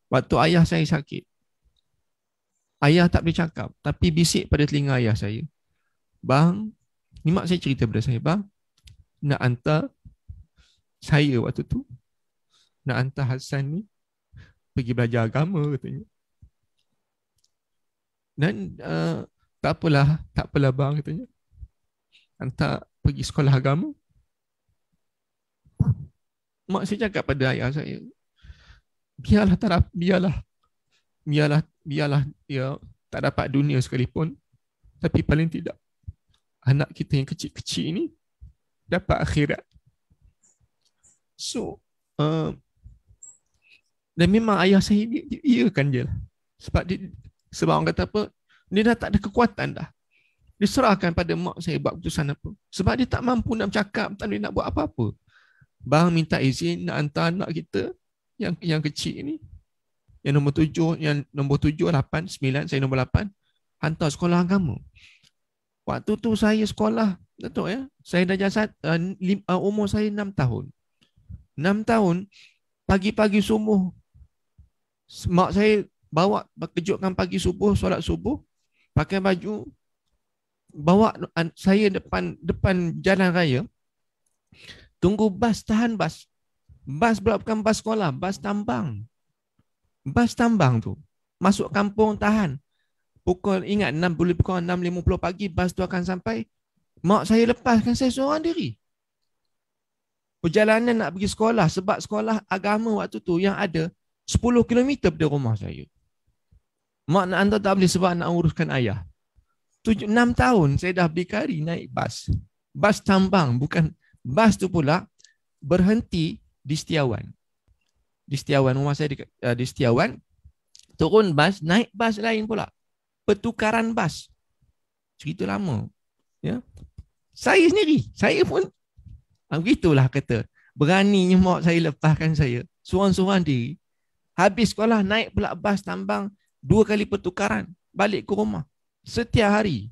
waktu ayah saya sakit, ayah tak boleh cakap, tapi bisik pada telinga ayah saya, "Bang," ni mak saya cerita pada saya, "Bang, nak hantar saya waktu tu, nak hantar Hassan ni pergi belajar agama katanya. Dan tak apalah bang katanya. Hantar pergi sekolah agama. Mak saya cakap pada ayah saya, biarlah dia tak dapat dunia sekalipun, tapi paling tidak anak kita yang kecil-kecil ini dapat akhirat. So dan memang ayah saya dia iakan je lah. Sebab orang kata apa, dia dah tak ada kekuatan dah. Dia serahkan pada mak saya buat keputusan apa. Sebab dia tak mampu nak bercakap, tak boleh nak buat apa-apa. Bang minta izin nak hantar anak kita yang kecil ni, yang nombor 7, 8, 9, saya nombor 8, hantar sekolah agama. Waktu tu saya sekolah, betul ya, saya dah umur saya 6 tahun. 6 tahun, pagi-pagi subuh, mak saya bawa kejutkan pagi subuh, solat subuh, pakai baju, bawa saya depan jalan raya, tunggu bas, tahan bas. Bas pula bukan bas sekolah, bas tambang. Bas tambang tu. Masuk kampung tahan. Ingat 6:50 pagi bas tu akan sampai. Mak saya lepaskan saya seorang diri. Perjalanan nak pergi sekolah sebab sekolah agama waktu tu yang ada 10 km dari rumah saya. Mak nak hantar tak boleh sebab nak uruskan ayah. 6 tahun saya dah berdikari naik bas. Bas tambang, bukan bas tu pula berhenti di Setiawan. Di Setiawan, rumah saya di Setiawan. Turun bas, naik bas lain pula. Pertukaran bas. Cerita lama. Ya. Saya sendiri, saya pun begitulah kata. Beraninya mak saya lepaskan saya. Seorang-seorang diri. Habis sekolah naik pula bas tambang, 2 kali pertukaran. Balik ke rumah. Setiap hari.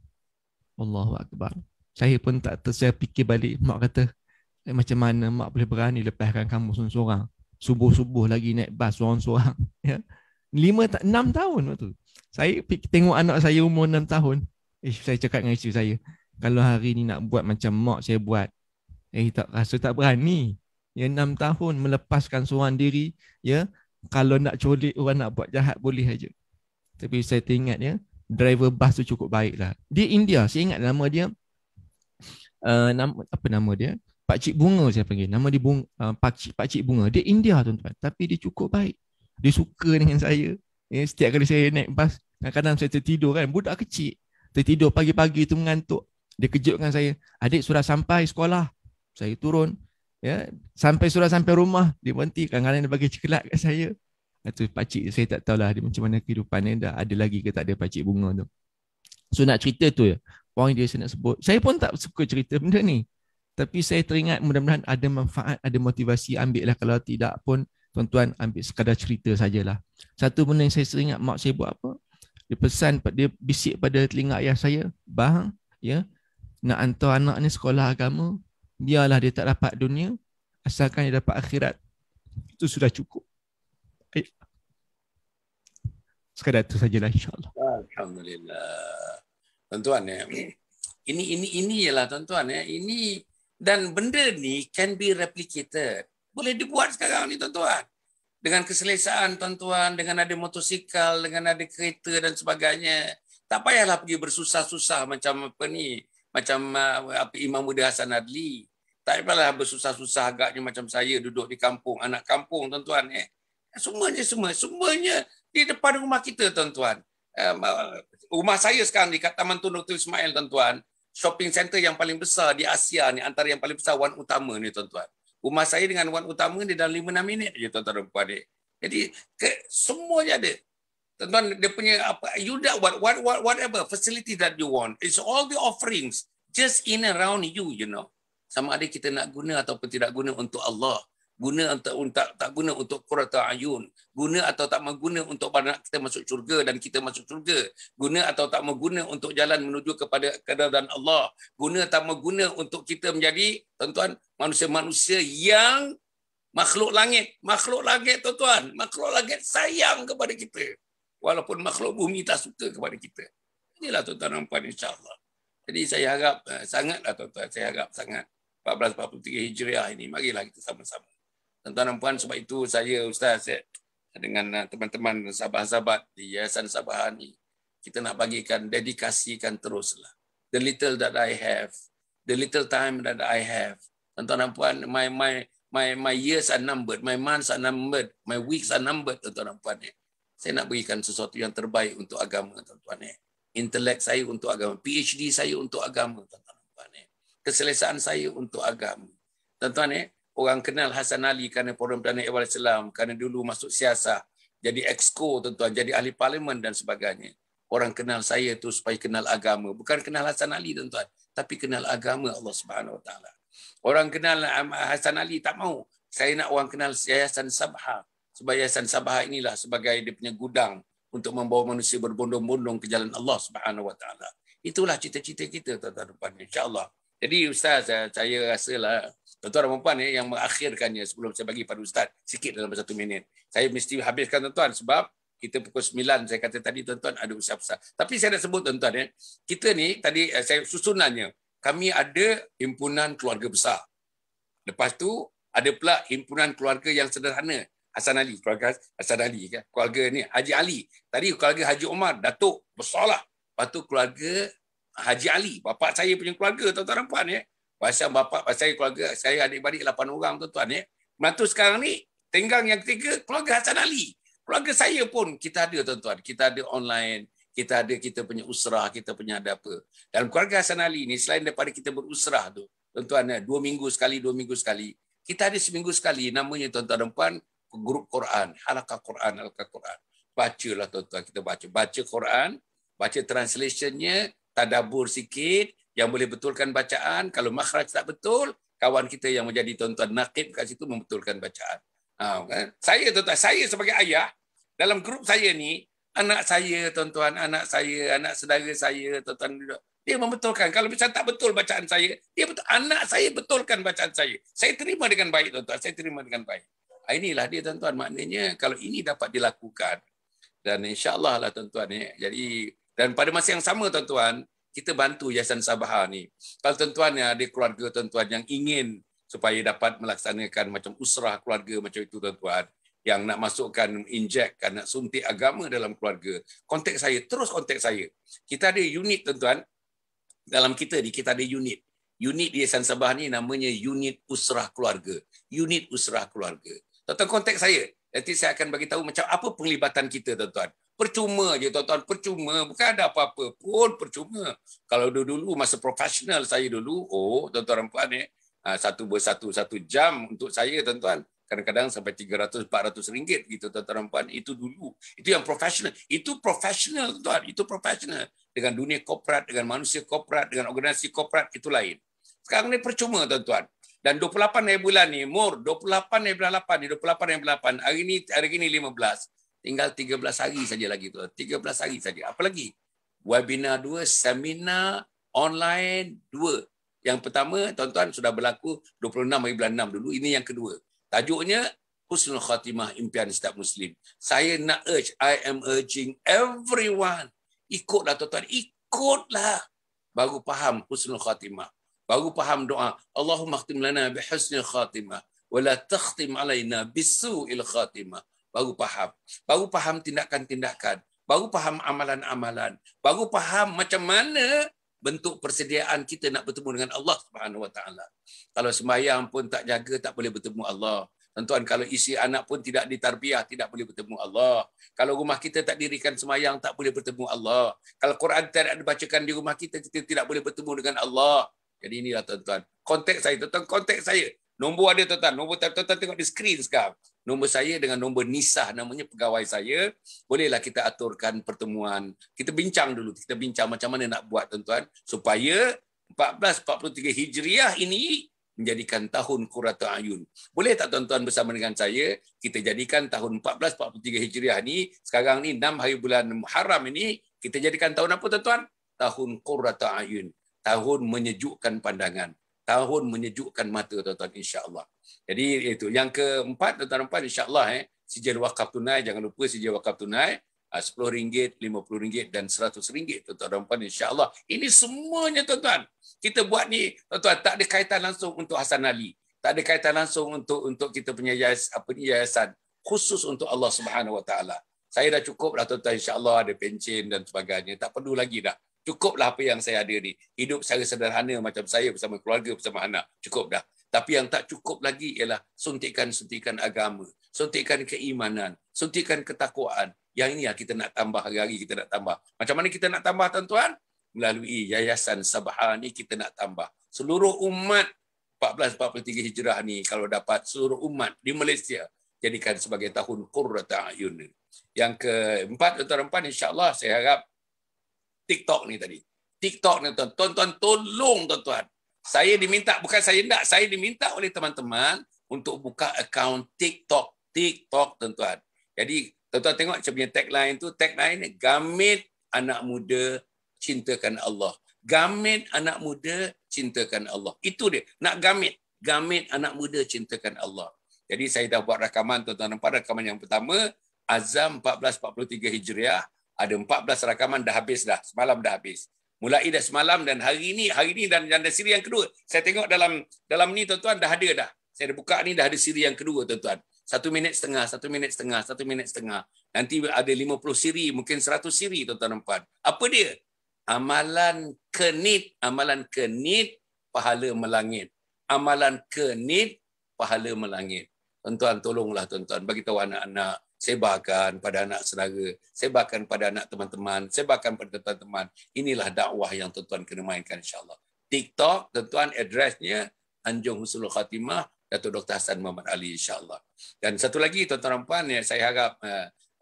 Allahu Akbar. Saya pun saya fikir balik. Mak kata, macam mana mak boleh berani lepaskan kamu seorang-seorang. Subuh-subuh lagi naik bas seorang-seorang. Ya. 6 tahun waktu. Saya tengok anak saya umur 6 tahun. Saya cakap dengan isteri saya, kalau hari ni nak buat macam mak saya buat, tak rasa tak berani. Ya, 6 tahun melepaskan seorang diri. Ya, kalau nak colik orang, nak buat jahat boleh aja. Tapi saya teringat ya, driver bas tu cukup baik lah. Dia India, saya ingat nama dia. Apa nama dia? Pakcik Bunga saya panggil. Nama dia Pakcik Bunga. Dia India tuan-tuan. Tapi dia cukup baik. Dia suka dengan saya. Ya, setiap kali saya naik bas, kadang-kadang saya tertidur kan. Budak kecil. Tertidur pagi-pagi tu mengantuk. Dia kejutkan saya. Adik sudah sampai sekolah. Saya turun. Ya, sudah sampai rumah. Dia berhenti. Kadang-kadang dia bagi coklat kat saya. Itu pakcik, saya tak tahulah dia macam mana kehidupan dia. Dah ada lagi ke tak ada Pakcik Bunga tu. So nak cerita tu ya. Point dia saya nak sebut. Saya pun tak suka cerita benda ni. Tapi saya teringat mudah-mudahan ada manfaat, ada motivasi. Ambil lah, kalau tidak pun tuan-tuan ambil sekadar cerita sajalah. Satu benda yang saya teringat mak saya buat apa? Dia pesan, dia bisik pada telinga ayah saya, bang, ya, nak hantar anak ni sekolah agama, biarlah dia tak dapat dunia, asalkan dia dapat akhirat. Itu sudah cukup. Sekadar itu sajalah insya-Allah. Alhamdulillah. Tuan-tuan ya. Ini ialah tuan-tuan ya. Ini dan benda ni can be replicated. Boleh dibuat sekarang ni tuan-tuan. Dengan keselesaan tuan-tuan, dengan ada motosikal, dengan ada kereta dan sebagainya. Tak payahlah pergi bersusah-susah macam apa ni, macam Imam Muda Hasan Adli. Tak payahlah bersusah-susah agaknya macam saya duduk di kampung, anak kampung tuan-tuan ya. Semuanya di depan rumah kita tuan-tuan. Rumah saya sekarang di kat Taman Tun Dr. Ismail tuan-tuan. Shopping center yang paling besar di Asia ni, antara yang paling besar Wan Utama ni tuan-tuan. Rumah saya dengan Wan Utama ni dalam 5-6 minit je tuan-tuan dan puan. Jadi semuanya ada. Tuan-tuan dia punya apa, you dah whatever facility that you want. It's all the offerings just in around you, you know. Sama ada kita nak guna ataupun tidak guna untuk Allah. Guna atau tak guna untuk qurrata ayun, guna atau tak mengguna untuk anak kita masuk syurga dan kita masuk syurga, guna atau tak mengguna untuk jalan menuju kepada keridaan Allah, guna atau mengguna untuk kita menjadi tuan-tuan manusia-manusia yang makhluk langit tuan-tuan, makhluk langit sayang kepada kita walaupun makhluk bumi tak suka kepada kita. Inilah tuan-tuan dan puan insya-Allah. Jadi saya harap sangatlah tuan-tuan, saya harap sangat 1443 Hijriah ini marilah kita sama-sama. Tuan-tuan dan puan, sebab itu saya Ustaz dengan teman-teman sahabat-sahabat di Yayasan Sabah ni, kita nak bagikan, dedikasikan teruslah. The little that I have, the little time that I have. Tuan-tuan dan puan, my years are numbered, my months are numbered, my weeks are numbered, tuan-tuan dan puan. Saya nak berikan sesuatu yang terbaik untuk agama, tuan-tuan. Intelek saya untuk agama, PhD saya untuk agama, tuan-tuan dan puan. Keselesaan saya untuk agama. Tuan-tuan, orang kenal Hasan Ali kerana Forum Perdana Ehwal Islam, kerana dulu masuk siasat, jadi exco, tuan-tuan, jadi ahli parlimen dan sebagainya. Orang kenal saya tu supaya kenal agama, bukan kenal Hasan Ali, tuan-tuan, tapi kenal agama Allah Subhanahu Wa Taala. Orang kenal Hasan Ali tak mau. Saya nak orang kenal Yayasan Sabah. Sebab Yayasan Sabah inilah sebagai dia punya gudang untuk membawa manusia berbondong-bondong ke jalan Allah Subhanahu Wa Taala. Itulah cita-cita kita, tuan-tuan dan puan, insya-Allah. Jadi Ustaz, saya rasalah tuan-tuan dan puan yang mengakhirkannya sebelum saya bagi pada Ustaz sikit dalam 1 minit. Saya mesti habiskan, tuan-tuan, sebab kita pukul 9 saya kata tadi, tuan-tuan, ada usaha besar. Tapi saya nak sebut, tuan-tuan, kita ni tadi saya susunannya, kami ada himpunan keluarga besar. Lepas tu ada pula himpunan keluarga yang sederhana. Hasan Ali, keluarga Hasan Ali kan. Keluarga ni Haji Ali. Tadi keluarga Haji Omar, Datuk, besarlah. Lepas tu keluarga Haji Ali, bapa saya punya keluarga, tuan-tuan dan puan Pasal bapa saya keluarga, saya adik-beradik 8 orang, tuan-tuan Menantu sekarang ni tenggang yang ketiga keluarga Hasan Ali. Keluarga saya pun kita ada, tuan-tuan. Kita ada online, kita ada kita punya usrah, kita punya ada apa. Dalam keluarga Hasan Ali ni, selain daripada kita berusrah tu, tuan-tuan, 2 minggu sekali, kita ada seminggu sekali, namanya, tuan-tuan dan puan, grup Quran, halaqah Quran. Bacalah, tuan-tuan, kita baca Quran, baca translationnya, tadabbur sikit, yang boleh betulkan bacaan. Kalau makhraj tak betul, kawan kita yang menjadi tuan-tuan naqib kat situ membetulkan bacaan. Kan? Saya, tuan-tuan, saya sebagai ayah, dalam grup saya ni, anak saya, tuan-tuan, anak saudara saya, tuan-tuan, dia membetulkan. Kalau misalnya tak betul bacaan saya, dia betul, anak saya betulkan bacaan saya. Saya terima dengan baik, tuan-tuan. Saya terima dengan baik. Inilah dia, tuan-tuan. Maknanya kalau ini dapat dilakukan, dan insya-Allah lah, tuan-tuan. Jadi, dan pada masa yang sama, tuan-tuan, kita bantu Yayasan Sabah ni. Kalau tuan-tuan ada keluarga, tuan-tuan, yang ingin supaya dapat melaksanakan macam usrah keluarga macam itu, tuan-tuan, yang nak masukkan, injekkan, nak suntik agama dalam keluarga, kontak saya, terus kontak saya. Kita ada unit, tuan-tuan, dalam kita ada unit. Unit di Yayasan Sabah ni namanya unit usrah keluarga. Unit usrah keluarga. Tuan-tuan kontak saya. Nanti saya akan bagi tahu macam apa penglibatan kita, tuan-tuan. Percuma je, tuan-tuan, percuma. Bukan ada apa-apa pun, percuma. Kalau dulu masa profesional saya dulu, tuan-tuan dan puan, satu jam untuk saya, tuan-tuan, kadang-kadang sampai 300-400 ringgit gitu, tuan-tuan dan puan. Itu dulu. Itu yang profesional. Itu profesional, tuan-tuan. Itu profesional. Dengan dunia korporat, dengan manusia korporat, dengan organisasi korporat, itu lain. Sekarang ni percuma, tuan-tuan. Dan 28 hari bulan ni, 28 hari bulan 8 ni, 28 hari bulan 8, hari ni 15. Tinggal 13 hari saja lagi, tuan. 13 hari saja. Apa lagi? Webinar 2, seminar online 2. Yang pertama, tuan-tuan, sudah berlaku 26 hari bulan 6 dulu. Ini yang kedua. Tajuknya, Husnul Khatimah, Impian Setiap Muslim. Saya nak I am urging everyone. Ikutlah, tuan-tuan. Ikutlah. Baru faham Husnul Khatimah. Baru faham doa. Allahumma khtim lana bihusnil khatimah. Wala takhtim alaina bisu'il khatimah. Baru faham tindakan-tindakan, baru faham amalan-amalan, baru faham macam mana bentuk persediaan kita nak bertemu dengan Allah Subhanahu Wa Taala. Kalau sembahyang pun tak jaga, tak boleh bertemu Allah. Tuan-tuan, kalau isi anak pun tidak ditarbiyah, tidak boleh bertemu Allah. Kalau rumah kita tak dirikan sembahyang, tak boleh bertemu Allah. Kalau Quran tidak dibacakan di rumah kita, kita tidak boleh bertemu dengan Allah. Jadi inilah, tuan-tuan. Kontak saya, tuan-tuan, kontak saya. Nombor ada, tuan-tuan. Nombor tuan-tuan tengok di skrin sekarang. Nombor saya dengan nombor Nisah, namanya pegawai saya. Bolehlah kita aturkan pertemuan. Kita bincang dulu. Kita bincang macam mana nak buat, tuan-tuan. Supaya 1443 Hijriah ini menjadikan tahun Qurratu Ayun. Boleh tak, tuan-tuan, bersama dengan saya, kita jadikan tahun 1443 Hijriah ni, sekarang ni 6 hari bulan Muharram ini, kita jadikan tahun apa, tuan-tuan? Tahun Qurratu Ayun. Tahun menyejukkan pandangan. Tahun menyejukkan mata, tuan-tuan, insya-Allah. Jadi itu yang keempat, tuan-tuan, insya-Allah sijil wakaf tunai, jangan lupa sijil wakaf tunai RM10, RM50 dan RM100, tuan-tuan, insya-Allah. Ini semuanya, tuan-tuan. Kita buat ni, tuan-tuan, tak ada kaitan langsung untuk Hasan Ali. Tak ada kaitan langsung untuk kita punya yayasan. khusus untuk Allah Subhanahu Wa Taala. Saya dah cukup dah tuan-tuan, insya-Allah ada pencen dan sebagainya. Tak perlu lagi dah. Cukuplah apa yang saya ada ni. Hidup secara sederhana macam saya bersama keluarga, bersama anak. Cukup dah. Tapi yang tak cukup lagi ialah suntikan-suntikan agama, suntikan keimanan, suntikan ketakwaan. Yang ini yang kita nak tambah hari-hari, kita nak tambah. Macam mana kita nak tambah tuan-tuan? Melalui Yayasan Sabha ni kita nak tambah. Seluruh umat 1443 Hijrah ni kalau dapat seluruh umat di Malaysia jadikan sebagai tahun Qurrata A'yun. Yang keempat, tuan-tuan, insya-Allah saya harap TikTok ni tadi. TikTok ni tuan-tuan tolong tuan-tuan. Saya diminta, bukan saya nak, saya diminta oleh teman-teman untuk buka akaun TikTok. TikTok tuan-tuan. Jadi tuan-tuan tengok macam punya tagline tu, tagline ni Gamit Anak Muda Cintakan Allah. Gamit anak muda cintakan Allah. Itu dia. Nak gamit. Gamit anak muda cintakan Allah. Jadi saya dah buat rakaman tuan-tuan nampak. Rakaman yang pertama Azam 1443 Hijriah. Ada 14 rakaman dah habis dah. Semalam dah habis. Mulai dah semalam dan hari ni dan siri yang kedua. Saya tengok dalam ni tuan-tuan dah ada dah. Saya dah buka ni dah ada siri yang kedua tuan-tuan. 1 minit setengah, 1 minit setengah, 1 minit setengah. Nanti ada 50 siri, mungkin 100 siri tuan-tuan nampak. Apa dia? Amalan kenit, pahala melangit. Amalan kenit, pahala melangit. Tuan-tuan, tolonglah tuan-tuan, bagi tahu anak-anak, sebarkan pada anak saudara, sebarkan pada anak teman-teman, sebarkan pada teman-teman. Inilah dakwah yang tuan-tuan kena mainkan insya-Allah. TikTok, tuan-tuan, adresnya Anjung Husnul Khatimah, Datuk Dr. Hassan Muhammad Ali insya-Allah. Dan satu lagi tuan-tuan dan puan, saya harap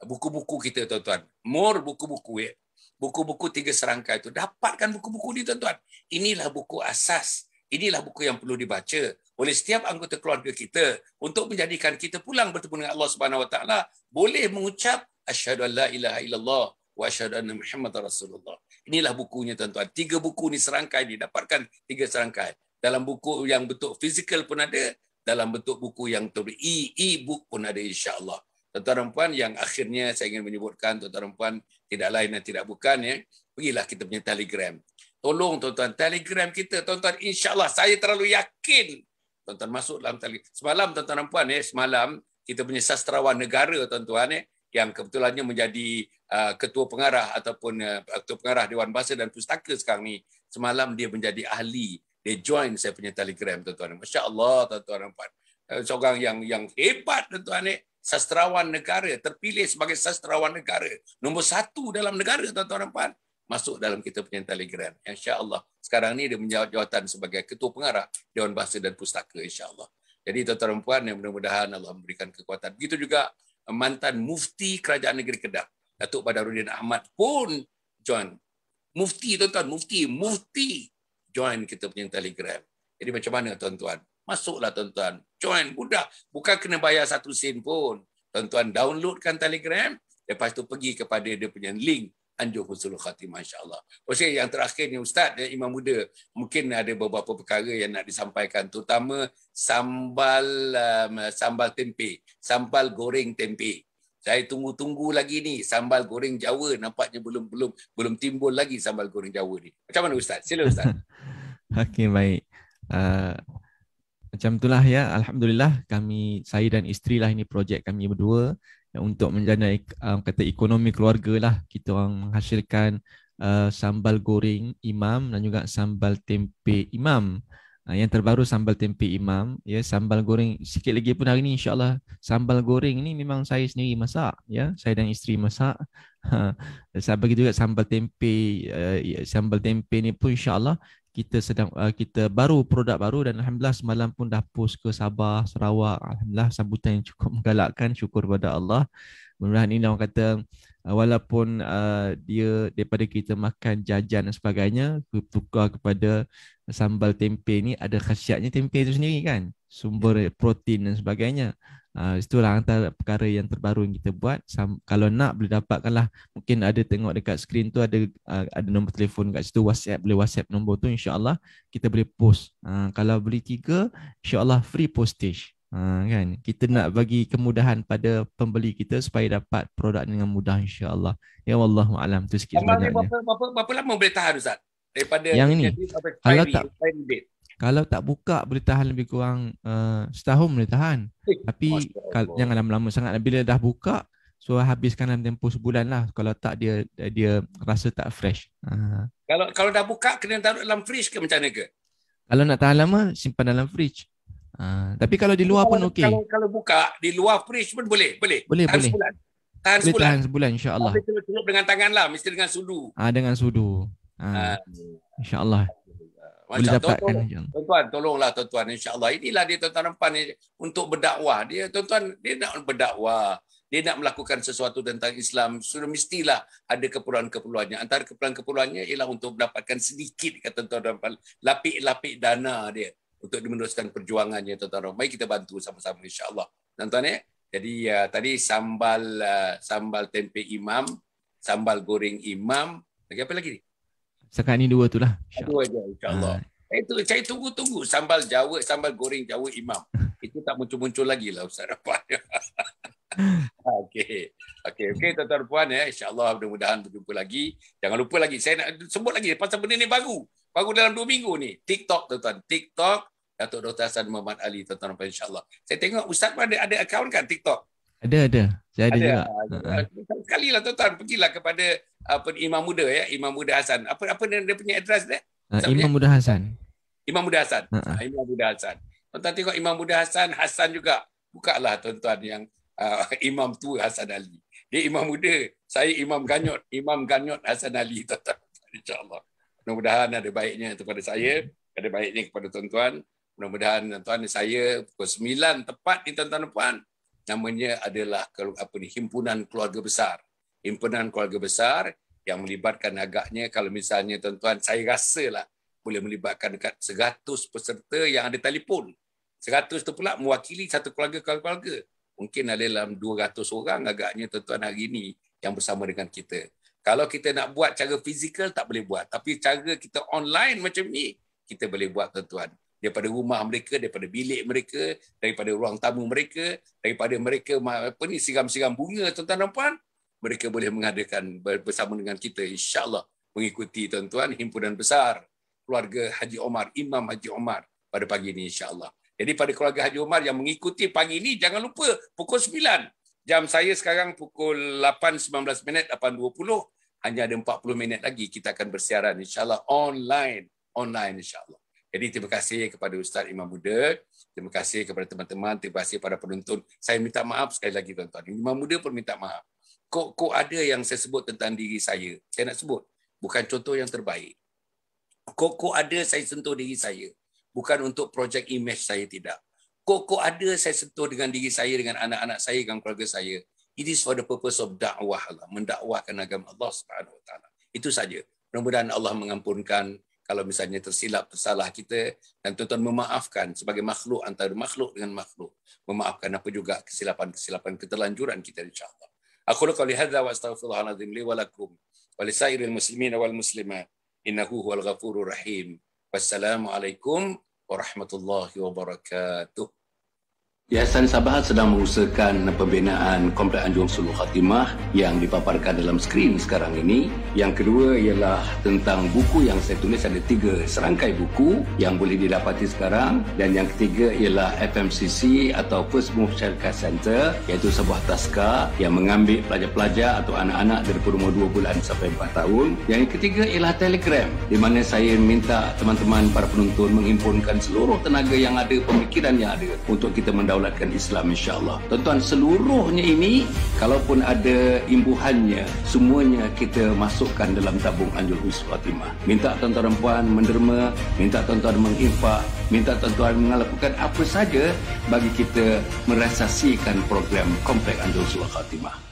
buku-buku kita tuan-tuan, more buku-buku ya. Buku-buku 3 serangkai itu. Dapatkan buku-buku ni tuan-tuan. Inilah buku asas. Inilah buku yang perlu dibaca oleh setiap anggota keluarga kita untuk menjadikan kita pulang bertemu dengan Allah Subhanahu Wa Taala boleh mengucap asyhadu an la ilaha illallah wa asyhadu anna Muhammadar Rasulullah. Inilah bukunya tuan-tuan. 3 buku ni serangkai ni. Dapatkan 3 serangkai. Dalam buku yang bentuk fizikal pun ada. Dalam bentuk buku yang e-book pun ada insya-Allah. Tuan-tuan dan puan, yang akhirnya saya ingin menyebutkan tuan-tuan dan puan, tidak lain dan tidak bukan ya, pergilah kita punya Telegram. Tolong tuan-tuan, Telegram kita tuan-tuan, insya-Allah saya terlalu yakin tuan-tuan masuk dalam Telegram. Semalam tuan-tuan dan puan semalam kita punya sastrawan negara tuan-tuan yang kebetulannya menjadi ketua pengarah ataupun ketua pengarah Dewan Bahasa dan Pustaka sekarang ni, semalam dia menjadi ahli, dia join saya punya Telegram tuan-tuan. Masya-Allah tuan-tuan dan puan. Seorang yang hebat tuan-tuan sastrawan negara, terpilih sebagai sastrawan negara nombor 1 dalam negara tuan-tuan dan puan, masuk dalam kita punya Telegram. Insya-Allah sekarang ni dia menjawab jawatan sebagai ketua pengarah Dewan Bahasa dan Pustaka insya-Allah. Jadi tuan-tuan dan puan, mudah-mudahan Allah memberikan kekuatan. Begitu juga mantan mufti Kerajaan Negeri Kedah Datuk Badarudin Ahmad pun join. Mufti tuan-tuan, mufti join kita punya Telegram. Jadi macam mana tuan-tuan? Masuklah tuan-tuan. Join, mudah. Bukan kena bayar 1 sen pun. Tuan-tuan downloadkan Telegram, lepas tu pergi kepada dia punya link Anjung Husnul Khatimah insya-Allah. Okey, yang terakhir ni Ustaz, Imam Muda, mungkin ada beberapa perkara yang nak disampaikan, terutama sambal tempe, sambal goreng tempe. Saya tunggu-tunggu lagi ni sambal goreng Jawa, nampaknya belum timbul lagi sambal goreng Jawa ni. Macam mana Ustaz? Sila Ustaz. Okey, baik. Macam itulah ya, alhamdulillah saya dan isteri lah, ini projek kami berdua untuk menjana kata ekonomi keluarga lah. Kita orang menghasilkan sambal goreng Imam dan juga sambal tempe Imam. Yang terbaru sambal tempe Imam ya, sambal goreng sikit lagi pun hari ni insya-Allah. Sambal goreng ni memang saya sendiri masak ya, saya dan isteri masak. Begitu juga sambal tempe ni pun insya-Allah kita baru produk baru, dan alhamdulillah semalam pun dah post ke Sabah, Sarawak. Alhamdulillah sambutan yang cukup menggalakkan, syukur pada Allah. Mudah-mudahan ini orang kata walaupun dia daripada kita makan jajan dan sebagainya, tukar kepada sambal tempe ni, ada khasiatnya tempe itu sendiri kan, sumber protein dan sebagainya. Itulah antara perkara yang terbaru yang kita buat. Kalau nak boleh dapatkanlah, mungkin ada tengok dekat skrin tu ada nombor telefon kat situ, WhatsApp, boleh WhatsApp nombor tu, insya-Allah kita boleh post. Kalau beli 3, insya-Allah free postage. Kan, kita nak bagi kemudahan pada pembeli kita supaya dapat produk dengan mudah insya-Allah. Ya wallahu alam, tu sikit Sambal ni sebanyaknya. berapa lama boleh tahan Ustaz? Daripada yang ini kalau tak Kalau tak buka boleh tahan lebih kurang setahun boleh tahan. Tapi jangan lama-lama sangat. Bila dah buka, so habiskan dalam tempoh sebulan lah. Kalau tak dia rasa tak fresh. Kalau dah buka kena taruh dalam fridge ke macam mana ke? Kalau nak tahan lama, simpan dalam fridge. Tapi kalau di luar pun okey. Kalau buka di luar fridge pun boleh. Tahan sebulan. Tahan sebulan insya-Allah. Tapi celup dengan tangan lah, mesti dengan sudu. Dengan sudu. Insya-Allah. Boleh dapatkan. Tuan-tuan, tolonglah tuan-tuan, insya-Allah. Inilah dia tuan-tuan Rempan ni untuk berdakwah. Dia tuan-tuan, dia nak berdakwah. Dia nak melakukan sesuatu tentang Islam, sudah mestilah ada keperluan-keperluannya. Antara keperluan-keperluannya ialah untuk mendapatkan sedikit, kata tuan Rempan, lapik-lapik dana dia untuk meneruskan perjuangannya, tuan-tuan. Mari kita bantu sama-sama, insya-Allah. Tuan-tuan ya. Jadi tadi sambal tempe imam, sambal goreng imam, lagi apa lagi ni? Sekarang ni 2 tu lah. Dua je, insya-Allah. Itu saya tunggu sambal Jawa, sambal goreng Jawa imam. Itu tak muncul-muncul lagi lah Ustaz Rempan. Okey, tuan-tuan puan ya, insya-Allah mudah-mudahan berjumpa lagi. Jangan lupa lagi, saya nak sebut lagi pasal benda ni baru dalam 2 minggu ni. TikTok tuan-tuan, TikTok Datuk Dr. Hassan Muhammad Ali, tuan-tuan puan, insya-Allah. Saya tengok Ustaz pun ada akaun kan TikTok? Ada. Saya ada juga. Sekali lah tuan-tuan, pergilah kepada Imam Muda ya, Imam Muda Hassan. Apa dia punya address dia? Imam Muda Hassan. Imam Muda Hassan. Imam Muda Hassan. Tuan-tuan tengok Imam Muda Hassan juga. Bukalah tuan-tuan yang Imam tu Hassan Ali. Dia Imam Muda, saya Imam Ganyot Hassan Ali, tuan-tuan. Insya-Allah. Mudah-mudahan ada baiknya kepada saya, ada baiknya kepada tuan-tuan. Mudah-mudahan tuan-tuan saya pukul 9 tepat ni tuan-tuan puan. Namanya adalah Himpunan Keluarga Besar. Himpunan Keluarga Besar yang melibatkan agaknya, kalau misalnya tuan-tuan, saya rasalah boleh melibatkan dekat 100 peserta yang ada telefon. 100 tu pula mewakili satu keluarga. Mungkin ada dalam 200 orang agaknya tuan-tuan hari ini yang bersama dengan kita. Kalau kita nak buat cara fizikal tak boleh buat. Tapi cara kita online macam ni, kita boleh buat tuan-tuan. Daripada rumah mereka, daripada bilik mereka, daripada ruang tamu mereka, daripada mereka siram-siram bunga tuan-tuan dan puan, mereka boleh mengadakan bersama dengan kita, insya-Allah mengikuti tuan-tuan Himpunan Besar Keluarga Haji Omar, Imam Haji Omar pada pagi ini, insya-Allah. Jadi pada keluarga Haji Omar yang mengikuti pagi ini, jangan lupa pukul 9. Jam saya sekarang pukul 8.19 minit, 8.20. Hanya ada 40 minit lagi kita akan bersiaran, insya-Allah online insya-Allah. Jadi terima kasih kepada Ustaz Imam Muda, terima kasih kepada teman-teman, terima kasih kepada penonton. Saya minta maaf sekali lagi tuan-tuan. Imam Muda pun minta maaf. Kok ada yang saya sebut tentang diri saya nak sebut. Bukan contoh yang terbaik. Kok ada saya sentuh diri saya. Bukan untuk projek image saya, tidak. Kok ada saya sentuh dengan diri saya, dengan anak-anak saya, dengan keluarga saya. It is for the purpose of dakwah Allah. Mendakwahkan agama Allah Subhanahu Wa Taala. Itu saja. Mudah-mudahan Allah mengampunkan kalau misalnya tersalah kita, dan tuan-tuan memaafkan sebagai makhluk, antara makhluk dengan makhluk. Memaafkan apa juga kesilapan keterlanjuran kita, insya-Allah. Aku qouli hadza wa astaghfirullahal azim li wa lakum wa lisairil muslimin wal muslimat innahu huwal ghafurur rahim. Wassalamualaikum warahmatullahi wabarakatuh. Yayasan Sabahat sedang mengusahakan pembinaan Komplek Anjung Sulul Khatimah yang dipaparkan dalam skrin sekarang ini. Yang kedua ialah tentang buku yang saya tulis, ada 3 serangkai buku yang boleh didapati sekarang. Dan yang ketiga ialah FMCC atau First Move Syarikat Center, iaitu sebuah taska yang mengambil pelajar-pelajar atau anak-anak dari umur 2 bulan sampai 4 tahun. Yang ketiga ialah Telegram, di mana saya minta teman-teman para penonton menghimpunkan seluruh tenaga yang ada, pemikiran yang ada untuk kita mendaulatkan Islam, insya-Allah. Tuan-tuan, seluruhnya ini kalaupun ada imbuhannya, semuanya kita masukkan dalam tabung Anjul Husnul Khatimah. Minta tuan-tuan dan puan menderma, minta tuan-tuan menginfak, minta tuan-tuan melakukan apa saja bagi kita merasasikan program Komplek Anjul Husnul Khatimah.